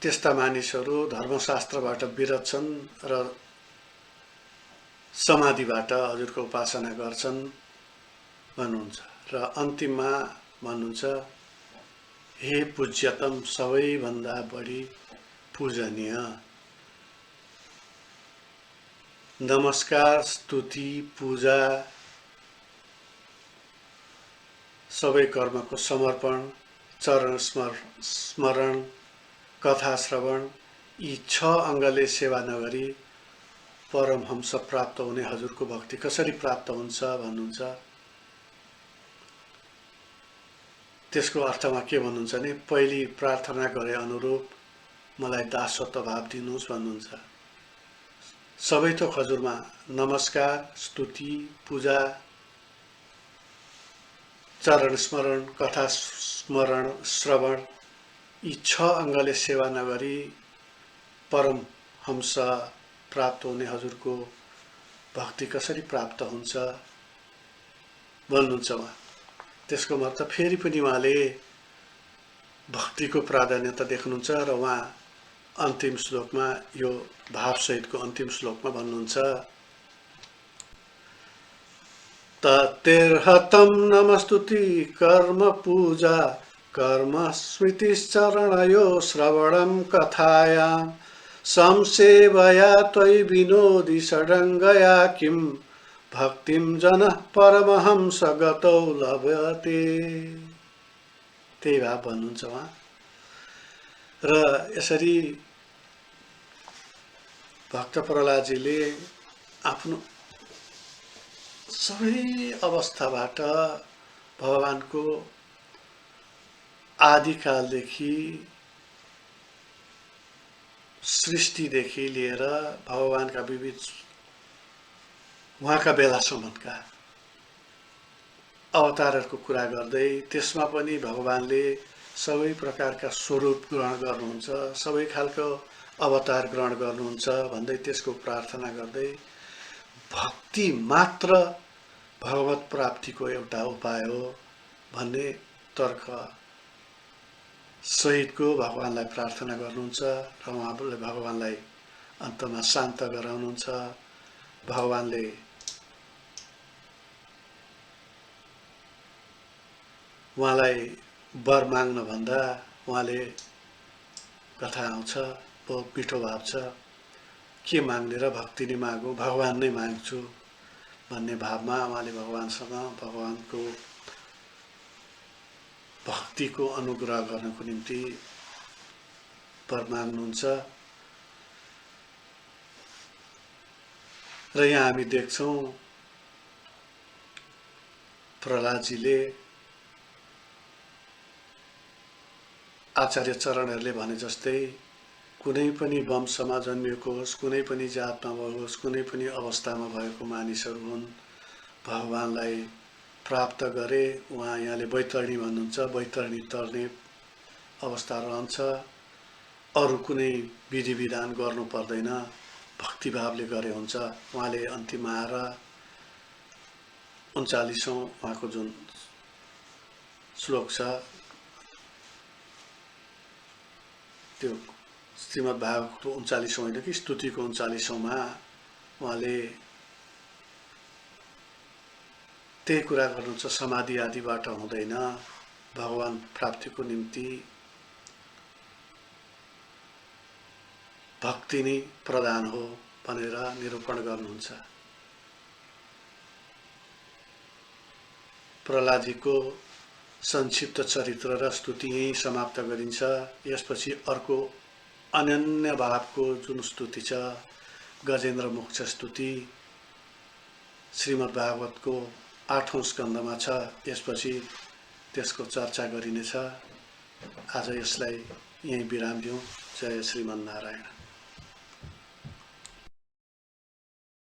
त्यस्ता मानिसहरू धर्मशास्त्रबाट विरत छन् र समाधिबाट हजुरको उपासना गर्छन् भन्नुहुन्छ। र अन्तिममा भन्नुहुन्छ हे पूज्यतम सबैभन्दा बढी पूजनीय, नमस्कार स्तुति पूजा सबै कर्मको समर्पण, चरण स्मरण, कथा श्रवण यी 6 अङ्गले सेवा नगरी परमहंस प्राप्त हुने हजुरको भक्ति कसरी प्राप्त हुन्छ भन्नुहुन्छ। त्यसको अर्थमा के भन्नुहुन्छ भने पहिले प्रार्थना गरे अनुरूप मलाई दासत्व भाव दिनुहोस् भन्नुहुन्छ। सबै थोक हजुरमा नमस्कार स्तुति पूजा चरण स्मरण कथा स्मरण श्रवण यी 6 अङ्गले सेवा नगरी परम हंस प्राप्त हुने हजुरको भक्ति कसरी प्राप्त हुन्छ भन्नुहुन्छ उहाँ। त्यसको मतलब फेरि पनि उहाँले भक्तिको प्राधान्यता देख्नुहुन्छ र उहाँ अन्तिम श्लोकमा यो भावसहितको अन्तिम श्लोकमा भन्नुहुन्छ ततेर्हतं नमस्तुति कर्म पूजा कर्म स्मृतिश्चरणयो श्रवणं कथायां संसेवया त्वयि विनोदि षडङ्गया किं भक्तिं जनः परमहंस गतौ लभते। त्यही भाव भन्नुहुन्छ उहाँ। र यसरी भक्त प्रहलादजीले आफ्नो सबै अवस्थाबाट भगवानको आदिकालदेखि सृष्टिदेखि लिएर भगवानका विविध उहाँका बेलासम्मका अवतारहरूको कुरा गर्दै त्यसमा पनि भगवानले सबै प्रकारका स्वरूप ग्रहण गर्नुहुन्छ, सबै खालको अवतार ग्रहण गर्नुहुन्छ भन्दै त्यसको प्रार्थना गर्दै भक्ति मात्र भगवत प्राप्तिको एउटा उपाय हो भन्ने तर्क सहितको भगवानलाई प्रार्थना गर्नुहुन्छ र उहाँले भगवानलाई अन्तमा शान्त गराउनुहुन्छ। भगवानले उहाँलाई वर माग्न भन्दा उहाँले कथा आउँछ बहुत मिठो भाव छ के माग्ने र भक्ति नै मागौँ भगवान नै माग्छु भन्ने भावमा उहाँले भगवानसँग भगवानको भक्तिको अनुग्रह गर्नको निम्ति वर माग्नुहुन्छ। र यहाँ हामी देख्छौँ प्रहलादजीले आचार्य चरणहरूले भने जस्तै कुनै पनि वंशमा जन्मिएको होस्, कुनै पनि जातमा होस्, कुनै पनि अवस्थामा भएको मानिसहरू हुन्, भगवानलाई प्राप्त गरे उहाँ यहाँले बैतरणी भन्नुहुन्छ, बैतरणी तर्ने अवस्था रहन्छ। अरू कुनै विधि विधान गर्नु पर्दैन, भक्तिभावले गरे हुन्छ। उहाँले अन्तिममा आएर 39औं उहाँको जुन श्लोक छ त्यो श्रीमद् भागवतको 39औं होइन कि स्तुतिको 39औंमा उहाँले त्यही कुरा गर्नुहुन्छ समाधि आदिबाट हुँदैन, भगवान प्राप्तिको निम्ति भक्ति नै प्रधान हो भनेर निरूपण गर्नुहुन्छ। प्रहलादजीको संक्षिप्त चरित्र र स्तुति यही समाप्त गरिन्छ। यसपछि अर्को अनन्य भावको जुन स्तुति छ, गजेन्द्र मोक्ष स्तुति, श्रीमद् भागवतको 8औं स्कन्धमा छ। यसपछि त्यसको चर्चा गरिनेछ। आज यसलाई यही विराम दिउँ। जय श्रीमन्नारायण।